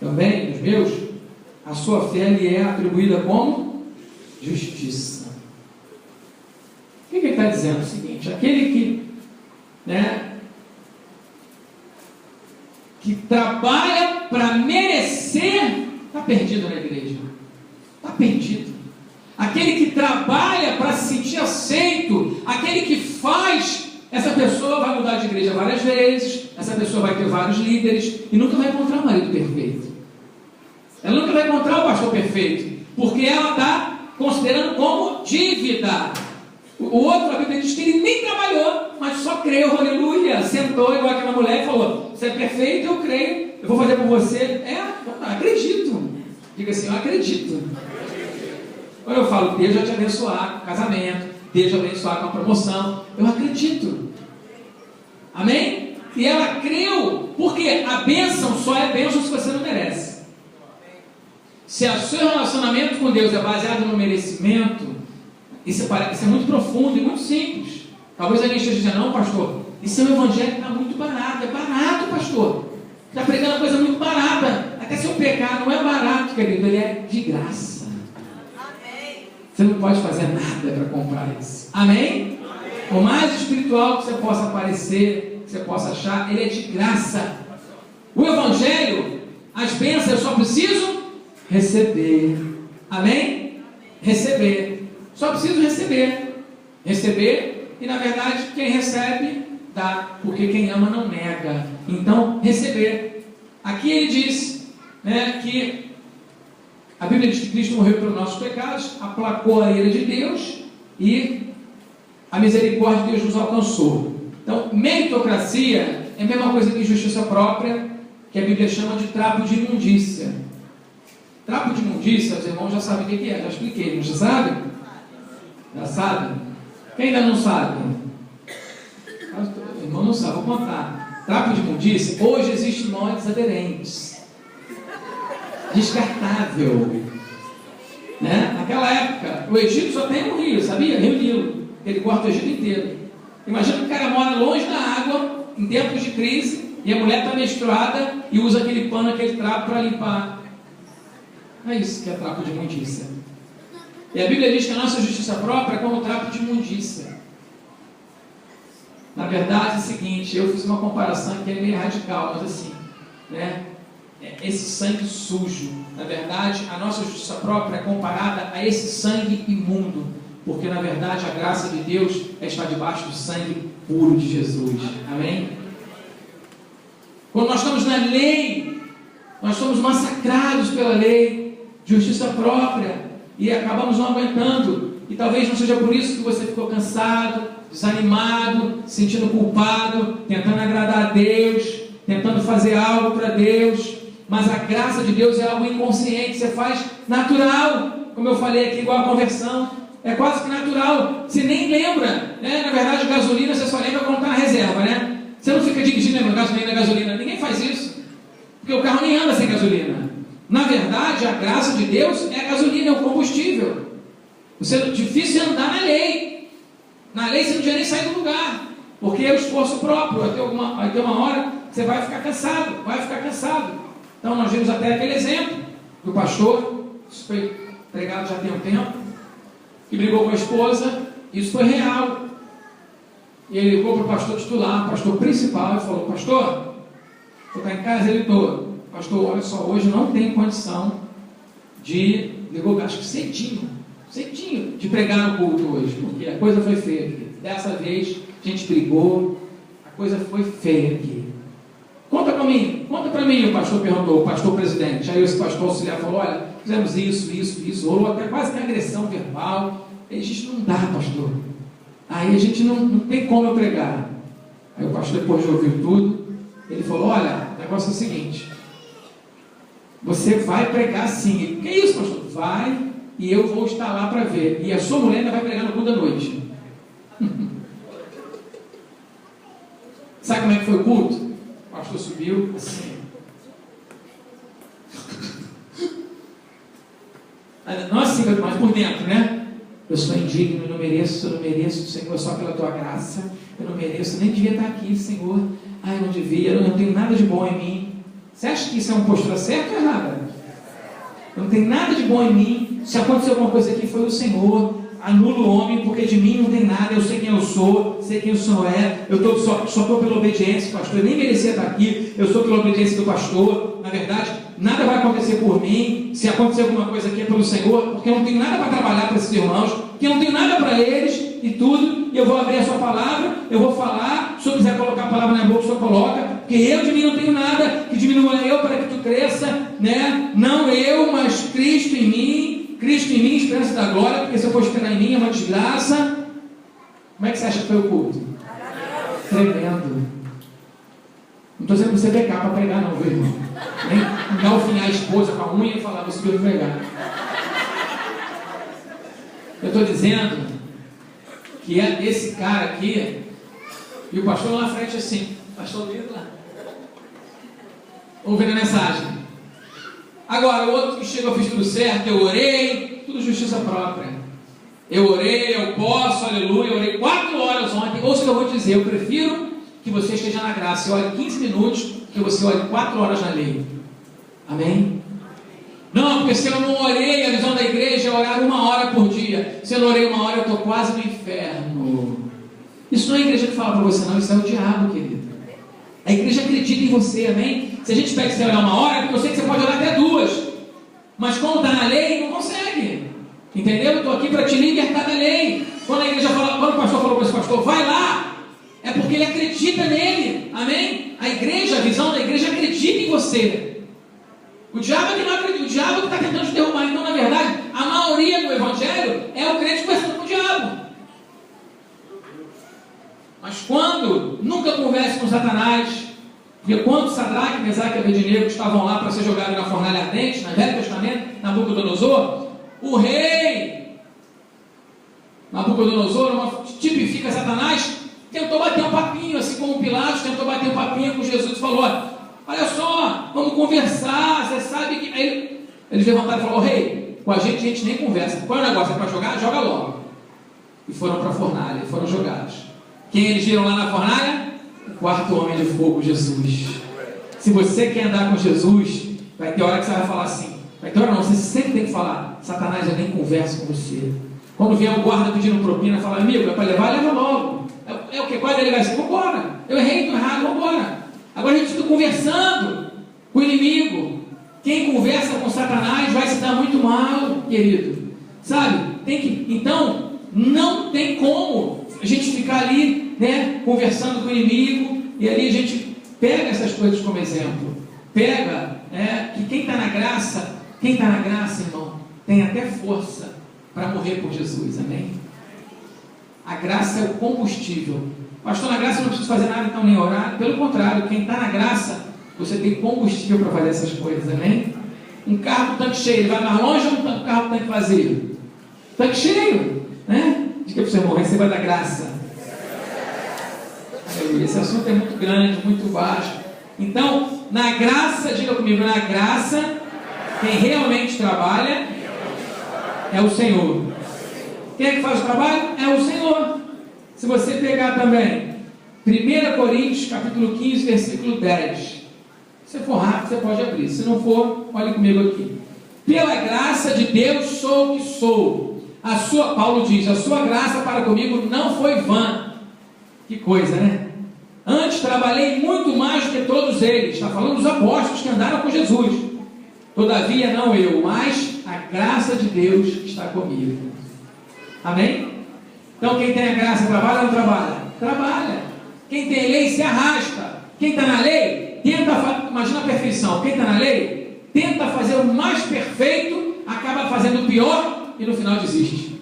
também dos meus, a sua fé lhe é atribuída como justiça. O que ele está dizendo? É o seguinte, aquele que trabalha para merecer, está perdido na igreja. Está perdido. Aquele que trabalha para se sentir aceito, aquele que faz, essa pessoa vai mudar de igreja várias vezes, essa pessoa vai ter vários líderes e nunca vai encontrar o marido perfeito. Ela nunca vai encontrar o pastor perfeito, porque ela está considerando como dívida. O outro, a Bíblia diz que ele nem trabalhou, mas só creu, aleluia, sentou igual aquela mulher e falou, você é perfeito, eu creio, eu vou fazer por você. Acredito. Diga assim, eu acredito. Quando eu falo, Deus vai te abençoar com casamento, Deus vai te abençoar com a promoção, eu acredito. Amém? E ela creu, porque a bênção só é bênção se você não merece. Se o seu relacionamento com Deus é baseado no merecimento, isso é muito profundo e muito simples. Talvez alguém esteja dizendo, não pastor, isso é um evangelho que está muito barato. É barato, pastor. Está pregando uma coisa muito barata. Até seu pecado não é barato, querido, ele é de graça. Você não pode fazer nada para comprar isso. Amém? Por mais espiritual que você possa parecer, que você possa achar, ele é de graça. O evangelho, as bênçãos, eu só preciso receber. Amém? Receber. Só preciso receber. Receber, e na verdade, quem recebe, dá. Porque quem ama não nega. Então, receber. Aqui ele diz, que a Bíblia diz que Cristo morreu pelos nossos pecados, aplacou a ira de Deus e a misericórdia de Deus nos alcançou. Então, meritocracia é a mesma coisa que justiça própria, que a Bíblia chama de trapo de imundícia. Trapo de imundícia, os irmãos já sabem o que é, já expliquei, não já sabe? Já sabe? Quem ainda não sabe? O irmão não sabe, vou contar. Trapo de imundícia, hoje existem moldes aderentes. Descartável, Naquela época, o Egito só tem um rio, sabia? Rio Nilo, ele corta o Egito inteiro. Imagina que o cara mora longe da água, em tempos de crise, e a mulher está menstruada e usa aquele pano, aquele trapo para limpar. É isso que é trapo de imundícia. E a Bíblia diz que a nossa justiça própria é como trapo de imundícia. Na verdade é o seguinte, eu fiz uma comparação que é meio radical, mas assim, né? Esse sangue sujo, na verdade, a nossa justiça própria é comparada a esse sangue imundo, porque na verdade a graça de Deus está debaixo do sangue puro de Jesus. Amém? Quando nós estamos na lei, nós somos massacrados pela lei, justiça própria, e acabamos não aguentando. E talvez não seja por isso que você ficou cansado, desanimado, se sentindo culpado, tentando agradar a Deus, tentando fazer algo para Deus. Mas a graça de Deus é algo inconsciente, você faz natural, como eu falei aqui, igual a conversão, é quase que natural, você nem lembra, né? Na verdade, gasolina você só lembra quando está na reserva, né? Você não fica dirigindo lembrando gasolina, ninguém faz isso, porque o carro nem anda sem gasolina. Na verdade, a graça de Deus é a gasolina, é o combustível. Difícil é andar na lei. Na lei você não devia nem sair do lugar, porque é o esforço próprio. Vai ter uma hora que você vai ficar cansado. Então nós vimos até aquele exemplo do pastor, isso foi pregado já tem um tempo, que brigou com a esposa, isso foi real. E ele ligou para o pastor titular, o pastor principal, e falou: pastor, você está em casa? Ele estou. Pastor, olha só, hoje não tem condição de, ligou, acho que cedinho, de pregar no culto hoje, porque a coisa foi feia aqui. Dessa vez a gente brigou, a coisa foi feia aqui. Conta para mim, o pastor perguntou, o pastor presidente. Aí esse pastor auxiliar falou: olha, fizemos isso, rolou até quase que agressão verbal. Aí a gente não dá, pastor. Aí a gente não tem como eu pregar. Aí o pastor, depois de ouvir tudo, ele falou: olha, o negócio é o seguinte, você vai pregar sim. Que isso, pastor? Vai, e eu vou estar lá para ver. E a sua mulher ainda vai pregar no culto da noite. Sabe como é que foi o culto? O pastor subiu assim. Não assim, mas por dentro, né? Eu sou indigno, eu não mereço, Senhor, só pela tua graça. Eu não mereço, nem devia estar aqui, Senhor. Ai, eu não devia, eu não tenho nada de bom em mim. Você acha que isso é uma postura certa ou errada? Eu não tenho nada de bom em mim. Se aconteceu alguma coisa aqui, foi o Senhor. Anula o homem, porque de mim não tem nada. Eu sei quem eu sou, sei quem o Senhor é. Eu só estou pela obediência, pastor. Eu nem merecia estar aqui. Eu sou pela obediência do pastor. Na verdade, nada vai acontecer por mim. Se acontecer alguma coisa aqui é pelo Senhor, porque eu não tenho nada para trabalhar para esses irmãos, porque eu não tenho nada para eles e tudo. E eu vou abrir a sua palavra, eu vou falar. Se eu quiser colocar a palavra na boca, o Senhor coloca, porque eu de mim não tenho nada. Que diminua eu para que tu cresça, né? Não eu, mas Cristo em mim. Cristo em mim, esperança da glória, porque se eu for esperar em mim é uma desgraça. Como é que você acha que foi o culto? Tremendo. Não estou dizendo que você pecar para pregar, não, viu, irmão? Nem galfinhar a esposa com a unha e falar: você deve pregar. Eu estou dizendo que é esse cara aqui, e o pastor lá na frente assim, pastor lindo lá, ouvindo a mensagem. Agora, o outro que chegou, eu fiz tudo certo, eu orei, tudo justiça própria. Eu orei, eu posso, aleluia, eu orei 4 horas ontem. Ouça o que eu vou dizer, eu prefiro que você esteja na graça e olhe 15 minutos, que você olhe 4 horas na lei. Amém? Não, porque se eu não orei, a visão da igreja é orar 1 hora por dia. Se eu não orei 1 hora, eu estou quase no inferno. Isso não é a igreja que fala para você, não, isso é o diabo, querido. A igreja acredita em você, amém? Se a gente pede que você orar 1 hora, eu sei que você pode orar até 2. Mas quando está na lei, não consegue. Entendeu? Eu estou aqui para te libertar da lei. Quando a igreja fala, quando o pastor falou para esse pastor, vai lá, é porque ele acredita nele. Amém? A igreja, a visão da igreja acredita em você. O diabo é que não acredita, o diabo que está tentando te derrubar. Então, na verdade, a maioria do evangelho é o crente conversando com o diabo. Mas quando nunca converse com Satanás, porque quando Sadraque, Mesaque e Abednego estavam lá para ser jogados na fornalha ardente, no Velho Testamento, Nabucodonosor, o rei Nabucodonosor tipifica Satanás, tentou bater um papinho, assim como Pilatos tentou bater um papinho com Jesus e falou: olha só, vamos conversar, você sabe que... Aí eles levantaram e falaram: rei, com a gente nem conversa, qual é o negócio? É para jogar? Joga logo. E foram para a fornalha, foram jogados. Quem eles viram lá na fornalha? O 4º homem de fogo, Jesus. Se você quer andar com Jesus, vai ter hora que você vai falar assim. Vai ter hora não, você sempre tem que falar: Satanás já nem conversa com você. Quando vier o guarda pedindo propina, fala, amigo, é para levar, leva logo. É o que? Qual é a delegacia? Vamos embora. Eu errei, estou errado, vamos embora. Agora a gente está conversando com o inimigo. Quem conversa com Satanás vai se dar muito mal, querido. Sabe? Então, não tem como a gente ficar ali, né, conversando com o inimigo, e ali a gente pega essas coisas como exemplo. Pega que quem está na graça, irmão, tem até força para morrer por Jesus, amém? A graça é o combustível. Pastor, na graça eu não preciso fazer nada, então nem orar. Pelo contrário, quem está na graça, você tem combustível para fazer essas coisas, amém? Um carro com tanque cheio, ele vai mais longe ou um carro com tanque vazio? Tanque cheio, né? Diz que é para você morrer, você vai dar graça. Esse assunto é muito grande, muito vasto. Então, na graça, diga comigo, na graça, quem realmente trabalha é o Senhor. Quem é que faz o trabalho? É o Senhor. Se você pegar também 1 Coríntios, capítulo 15, versículo 10. Se for rápido, você pode abrir. Se não for, olhe comigo aqui. Pela graça de Deus sou o que sou. Paulo diz, a sua graça para comigo não foi vã. Que coisa, né? Antes trabalhei muito mais do que todos eles. Está falando dos apóstolos que andaram com Jesus. Todavia não eu, mas a graça de Deus está comigo. Amém? Então quem tem a graça trabalha ou não trabalha? Trabalha. Quem tem lei se arrasta. Quem está na lei, imagina a perfeição. Quem está na lei, tenta fazer o mais perfeito, acaba fazendo o pior e no final desiste.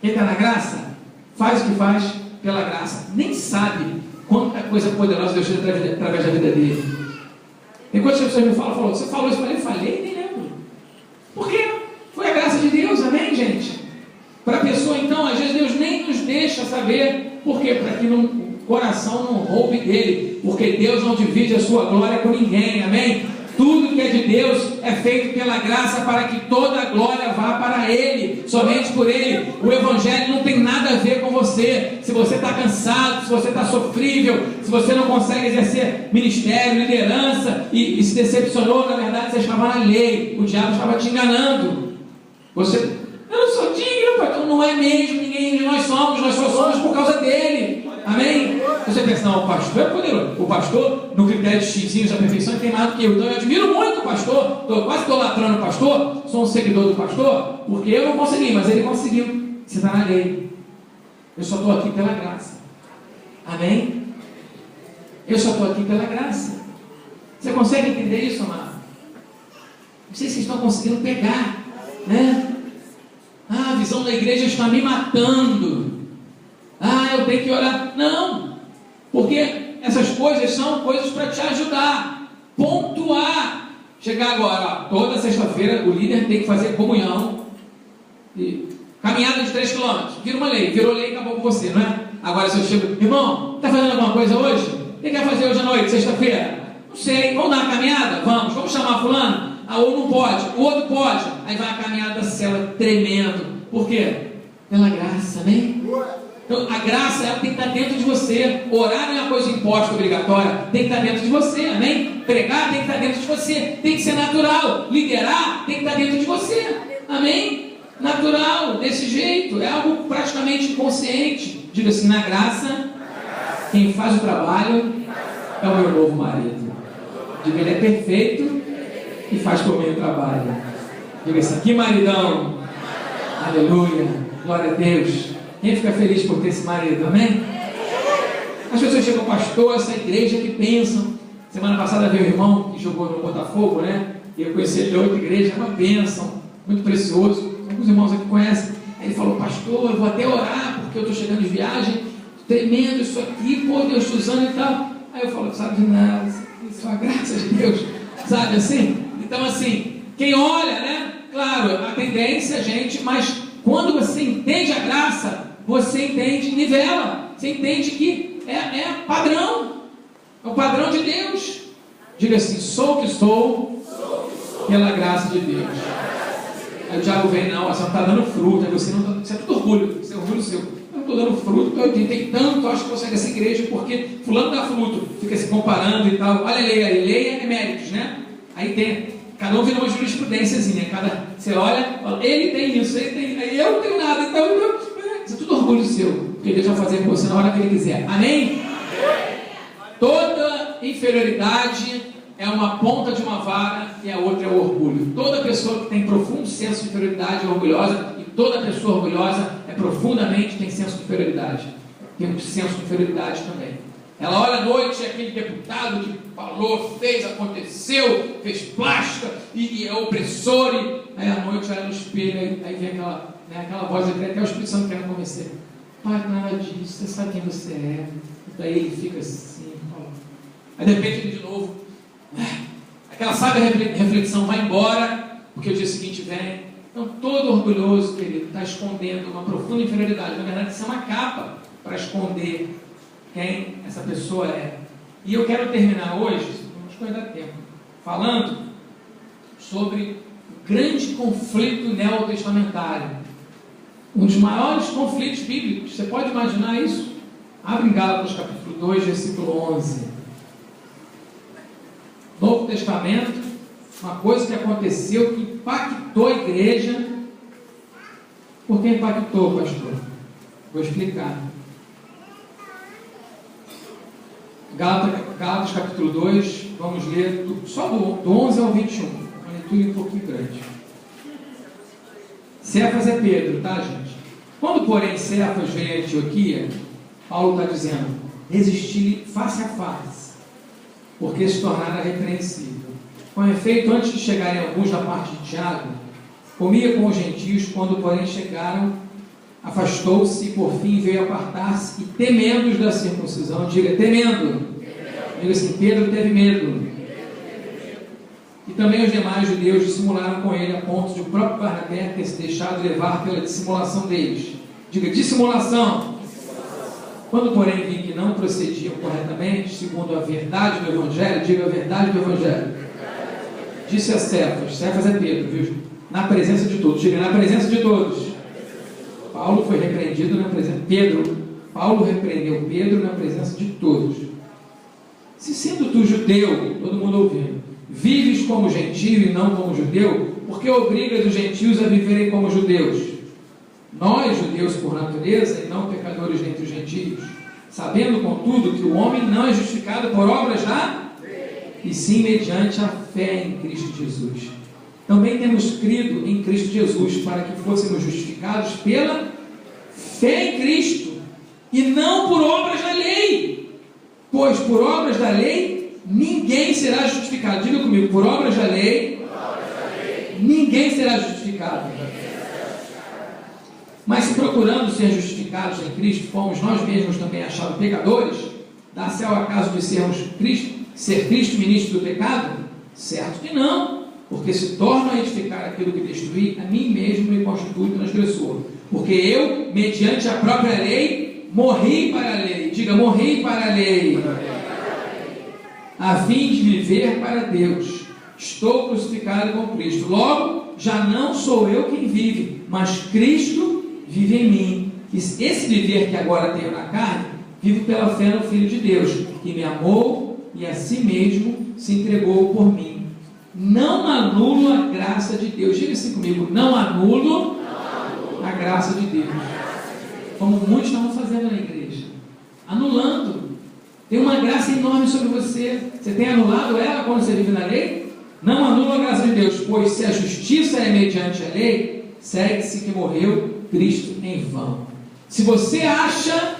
Quem está na graça, faz o que faz pela graça. Nem sabe quanta coisa poderosa Deus fez através da vida dele. Tem coisas que as pessoas me falam, você falou isso, eu falei, nem lembro. Por quê? Foi a graça de Deus, amém, gente? Para a pessoa, então, às vezes Deus nem nos deixa saber. Por quê? Para que o coração não roube dele. Porque Deus não divide a sua glória com ninguém, amém? Tudo que é de Deus é feito pela graça para que toda a glória vá para Ele, somente por Ele. O Evangelho não tem nada a ver com você. Se você está cansado, se você está sofrível, se você não consegue exercer ministério, liderança e se decepcionou, na verdade você estava na lei, o diabo estava te enganando. Eu não sou digno, pastor. Não é mesmo, ninguém de nós só somos por causa dele, amém? Você pensa, não, o pastor é poderoso. O pastor, no critério de xizinhos da perfeição, tem mais do que eu. Então eu admiro muito o pastor, quase idolatrando o pastor, sou um seguidor do pastor, porque eu não consegui, mas ele conseguiu. Você está na lei. Eu só estou aqui pela graça, amém? Eu só estou aqui pela graça. Você consegue entender isso, amado? Não sei se vocês estão conseguindo pegar, né? A visão da igreja está me matando. Eu tenho que orar. Não, porque essas coisas são coisas para te ajudar, pontuar. Chegar agora, toda sexta-feira o líder tem que fazer comunhão e caminhada de 3 km, vira uma lei, virou lei e acabou com você, não é? Agora se eu chego, irmão, está fazendo alguma coisa hoje? O que quer fazer hoje à noite, sexta-feira? Não sei, vamos dar uma caminhada? Vamos chamar fulano? Ou não pode, o outro pode. Aí vai a caminhada da célula tremendo. Por quê? Pela graça, amém? Então a graça ela tem que estar dentro de você. Orar não é uma coisa imposta, obrigatória. Tem que estar dentro de você, amém? Pregar tem que estar dentro de você. Tem que ser natural. Liderar tem que estar dentro de você, amém? Natural, desse jeito. É algo praticamente inconsciente. Diga assim, na graça, quem faz o trabalho é o meu novo marido. Diga, ele é perfeito e faz por mim o trabalho. Diga assim, que maridão. Aleluia, glória a Deus. Quem fica feliz por ter esse marido, amém? As pessoas chegam, pastor, essa igreja que pensam. Semana passada veio o irmão que jogou no Botafogo, né? E eu conheci ele de outra igreja, é uma bênção, muito precioso. Alguns irmãos aqui conhecem. Aí ele falou, pastor, eu vou até orar, porque eu estou chegando de viagem, tremendo isso aqui, pô, Deus te usando e tal. Aí eu falo, sabe de nada, isso é a graça de Deus, sabe assim? Então assim, quem olha, né? Claro, a tendência, gente, mas quando você entende a graça, você entende, nivela, você entende que é padrão, é o padrão de Deus. Diga assim, sou o que sou pela graça de Deus. Aí o diabo vem, não, você não está dando fruto, isso é tudo orgulho, isso é orgulho seu. Eu não estou dando fruto, eu tentei tanto, acho que eu saio dessa igreja porque fulano dá fruto, fica se comparando e tal. Olha a lei aí, lei é méritos, né? Aí tem Cada um vira uma jurisprudênciazinha. Você olha, fala, ele tem isso, ele tem, eu não tenho nada, então isso é tudo orgulho seu, porque Deus vai fazer com você na hora que Ele quiser. Amém? Toda inferioridade é uma ponta de uma vara e a outra é o orgulho. Toda pessoa que tem profundo senso de inferioridade é orgulhosa, e toda pessoa orgulhosa tem senso de inferioridade. Tem um senso de inferioridade também. Ela olha à noite aquele deputado que falou, fez, aconteceu, fez plástica e é opressor, aí à noite olha no espelho, aí vem aquela voz, até o Espírito Santo querendo convencer. Pai, nada disso, você sabe quem você é. E daí ele fica assim, aí de repente ele de novo, aquela sábia reflexão vai embora, porque o dia seguinte vem. Então todo orgulhoso, querido, está escondendo uma profunda inferioridade. Na verdade, isso é uma capa para esconder quem essa pessoa é. E eu quero terminar hoje, acho que vai dar tempo, falando sobre o grande conflito neotestamentário. Um dos maiores conflitos bíblicos. Você pode imaginar isso? Abre em Gálatas capítulo 2, versículo 11. Novo Testamento, uma coisa que aconteceu que impactou a igreja. Por que impactou, pastor? Vou explicar. Gálatas capítulo 2, vamos ler só do 11 ao 21, uma leitura um pouquinho grande. Cefas é Pedro, tá, gente? Quando, porém, Cefas veio a Antioquia, Paulo está dizendo, resisti-lhe face a face, porque se tornara repreensível. Com efeito, antes de chegarem alguns da parte de Tiago, comia com os gentios, quando, porém, chegaram, afastou-se e por fim veio apartar-se e temendo os da circuncisão, diga assim, Pedro teve medo. E também os demais judeus dissimularam com ele a ponto de o próprio Barnabé ter se deixado levar pela dissimulação deles. Diga, dissimulação. Quando porém vi que não procediam corretamente, segundo a verdade do Evangelho, diga a verdade do Evangelho. Disse a Cefas é Pedro, viu? Na presença de todos, diga, na presença de todos. Paulo foi repreendido na presença Paulo repreendeu Pedro na presença de todos. Se sendo tu judeu, todo mundo ouvindo, vives como gentio e não como judeu, porque obrigas os gentios a viverem como judeus? Nós, judeus por natureza, e não pecadores dentre os gentios, sabendo, contudo, que o homem não é justificado por obras da e sim mediante a fé em Cristo Jesus. Também temos crido em Cristo Jesus para que fôssemos justificados pela fé em Cristo e não por obras da lei, pois por obras da lei ninguém será justificado. Diga comigo, por obras da lei ninguém será justificado. Mas se procurando ser justificados em Cristo, fomos nós mesmos também achados pecadores, dá-se ao acaso de ser Cristo ministro do pecado? Certo que não, porque se torna a edificar aquilo que destruí, a mim mesmo me constitui transgressor. Porque eu, mediante a própria lei, morri para a lei. Diga, morri para a lei. A fim de viver para Deus. Estou crucificado com Cristo. Logo, já não sou eu quem vive, mas Cristo vive em mim. Esse viver que agora tenho na carne, vivo pela fé no Filho de Deus, que me amou e a si mesmo se entregou por mim. Não anulo a graça de Deus. Diga assim comigo, não anulo a graça de Deus. Como muitos estavam fazendo na igreja, anulando. Tem uma graça enorme sobre você. Você tem anulado ela quando você vive na lei? Não anula a graça de Deus, pois se a justiça é mediante a lei, segue-se que morreu Cristo em vão. Se você acha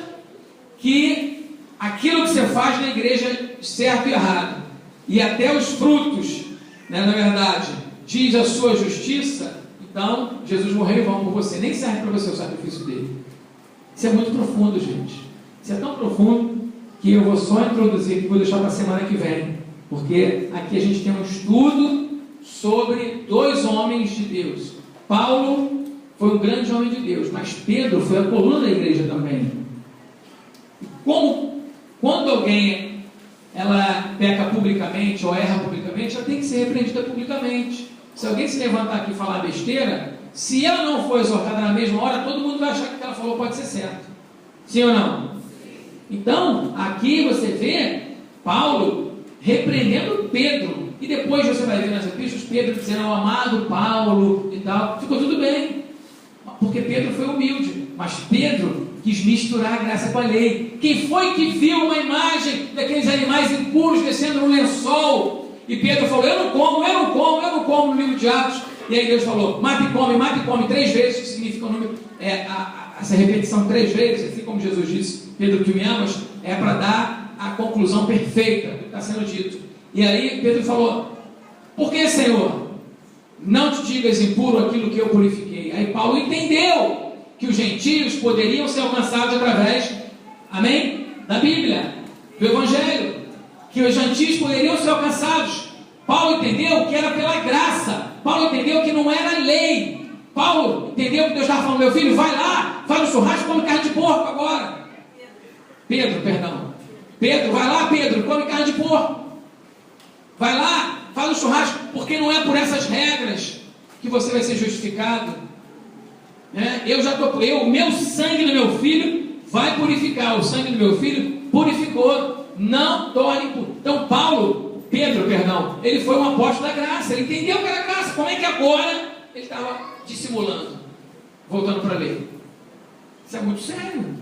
que aquilo que você faz na igreja é certo e errado, e até os frutos, na verdade, diz a sua justiça, então Jesus morreu em vão por você. Nem serve para você o sacrifício dele. Isso é muito profundo, gente. Isso é tão profundo que eu vou só introduzir, vou deixar para a semana que vem, porque aqui a gente tem um estudo sobre dois homens de Deus. Paulo foi um grande homem de Deus, mas Pedro foi a coluna da igreja também. Quando alguém ela peca publicamente ou erra publicamente, ela tem que ser repreendida publicamente. Se alguém se levantar aqui e falar besteira, se ela não for exortada na mesma hora, todo mundo vai achar que o que ela falou pode ser certo. Sim ou não? Então, aqui você vê Paulo repreendendo Pedro. E depois você vai ver nas epístolas Pedro dizendo ao amado Paulo e tal, ficou tudo bem, porque Pedro foi humilde, mas Pedro quis misturar a graça com a lei. Quem foi que viu uma imagem daqueles animais impuros descendo no lençol? E Pedro falou, eu não como no livro de Atos. E aí Deus falou, mata e come 3 vezes, que significa o número, essa repetição 3 vezes, assim como Jesus disse, Pedro, que me amas, é para dar a conclusão perfeita do que está sendo dito. E aí Pedro falou, por que, Senhor? Não te digas impuro aquilo que eu purifiquei. Aí Paulo entendeu que os gentios poderiam ser alcançados através, amém? Da Bíblia, do Evangelho, que os gentios poderiam ser alcançados. Paulo entendeu que era pela graça. Paulo entendeu que não era lei. Paulo entendeu que Deus estava falando, meu filho, vai lá, faz um churrasco, come carne de porco agora. Pedro, vai lá, Pedro, come carne de porco. Vai lá, faz um churrasco, porque não é por essas regras que você vai ser justificado. O meu sangue do meu filho vai purificar. O sangue do meu filho purificou. Não torne impuro. Então Pedro, ele foi um apóstolo da graça. Ele entendeu que era graça. Como é que agora ele estava dissimulando? Voltando para a lei. Isso é muito sério.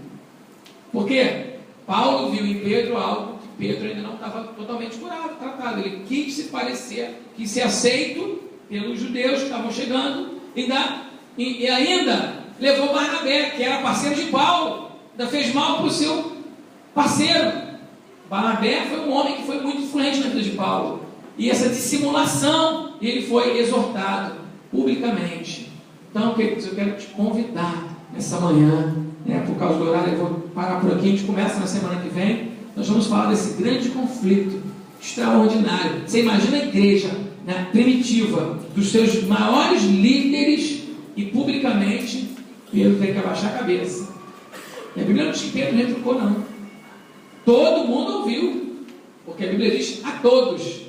Porque Paulo viu em Pedro algo que Pedro ainda não estava totalmente curado, tratado. Ele quis se parecer, quis ser aceito pelos judeus que estavam chegando, e ainda levou Barnabé, que era parceiro de Paulo, ainda fez mal para o seu parceiro. Barnabé foi um homem que foi muito influente na vida de Paulo, e essa dissimulação, ele foi exortado publicamente. Então, queridos, eu quero te convidar nessa manhã, por causa do horário, eu vou parar por aqui, a gente começa na semana que vem, nós vamos falar desse grande conflito extraordinário. Você imagina a igreja primitiva, dos seus maiores líderes, e publicamente Pedro tem que abaixar a cabeça. E a Bíblia não diz que Pedro retrucou, não. Todo mundo ouviu, porque a Bíblia diz a todos.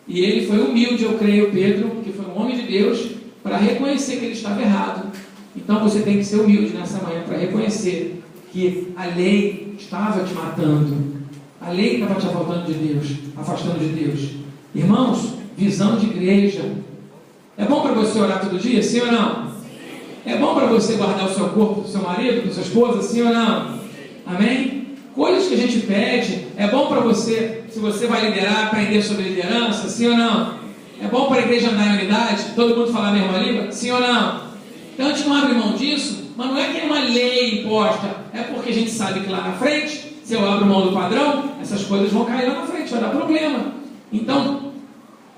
E ele foi humilde, eu creio, Pedro, que foi um homem de Deus, para reconhecer que ele estava errado. Então você tem que ser humilde nessa manhã para reconhecer que a lei estava te matando, a lei estava te afastando de Deus, Irmãos, visão de igreja. É bom para você orar todo dia, sim ou não? É bom para você guardar o seu corpo do seu marido, da sua esposa, sim ou não? Amém? Coisas que a gente pede, é bom para você, se você vai liderar, aprender sobre liderança, sim ou não? É bom para a igreja andar em unidade, todo mundo falar a mesma língua, sim ou não? Então a gente não abre mão disso, mas não é que é uma lei imposta, é porque a gente sabe que lá na frente, se eu abro mão do padrão, essas coisas vão cair lá na frente, vai dar problema. Então,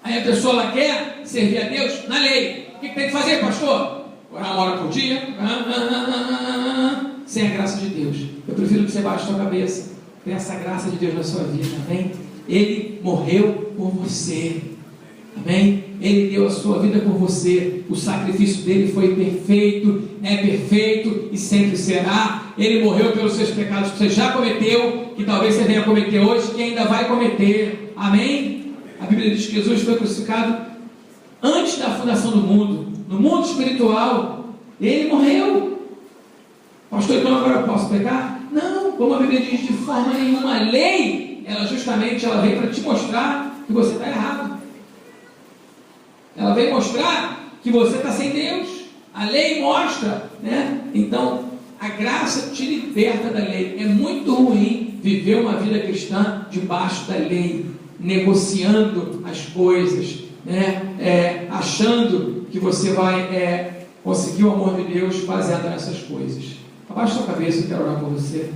aí a pessoa ela quer servir a Deus na lei. O que tem que fazer, pastor? Orar 1 hora por dia, sem a graça de Deus. Eu prefiro que você baixe a sua cabeça, peça a graça de Deus na sua vida, amém? Ele morreu por você, amém? Ele deu a sua vida por você, o sacrifício dele foi perfeito, é perfeito e sempre será. Ele morreu pelos seus pecados que você já cometeu, que talvez você venha cometer hoje, que ainda vai cometer, amém? A Bíblia diz que Jesus foi crucificado antes da fundação do mundo, no mundo espiritual. Ele morreu. Pastor, então agora eu posso pecar? Não, como a Bíblia diz, de forma nenhuma. A lei, ela vem para te mostrar que você está errado. Ela vem mostrar que você está sem Deus. A lei mostra, Então, a graça te liberta da lei. É muito ruim viver uma vida cristã debaixo da lei, negociando as coisas, achando que você vai conseguir o amor de Deus baseado nessas coisas. Abaixa sua cabeça, eu quero orar por você.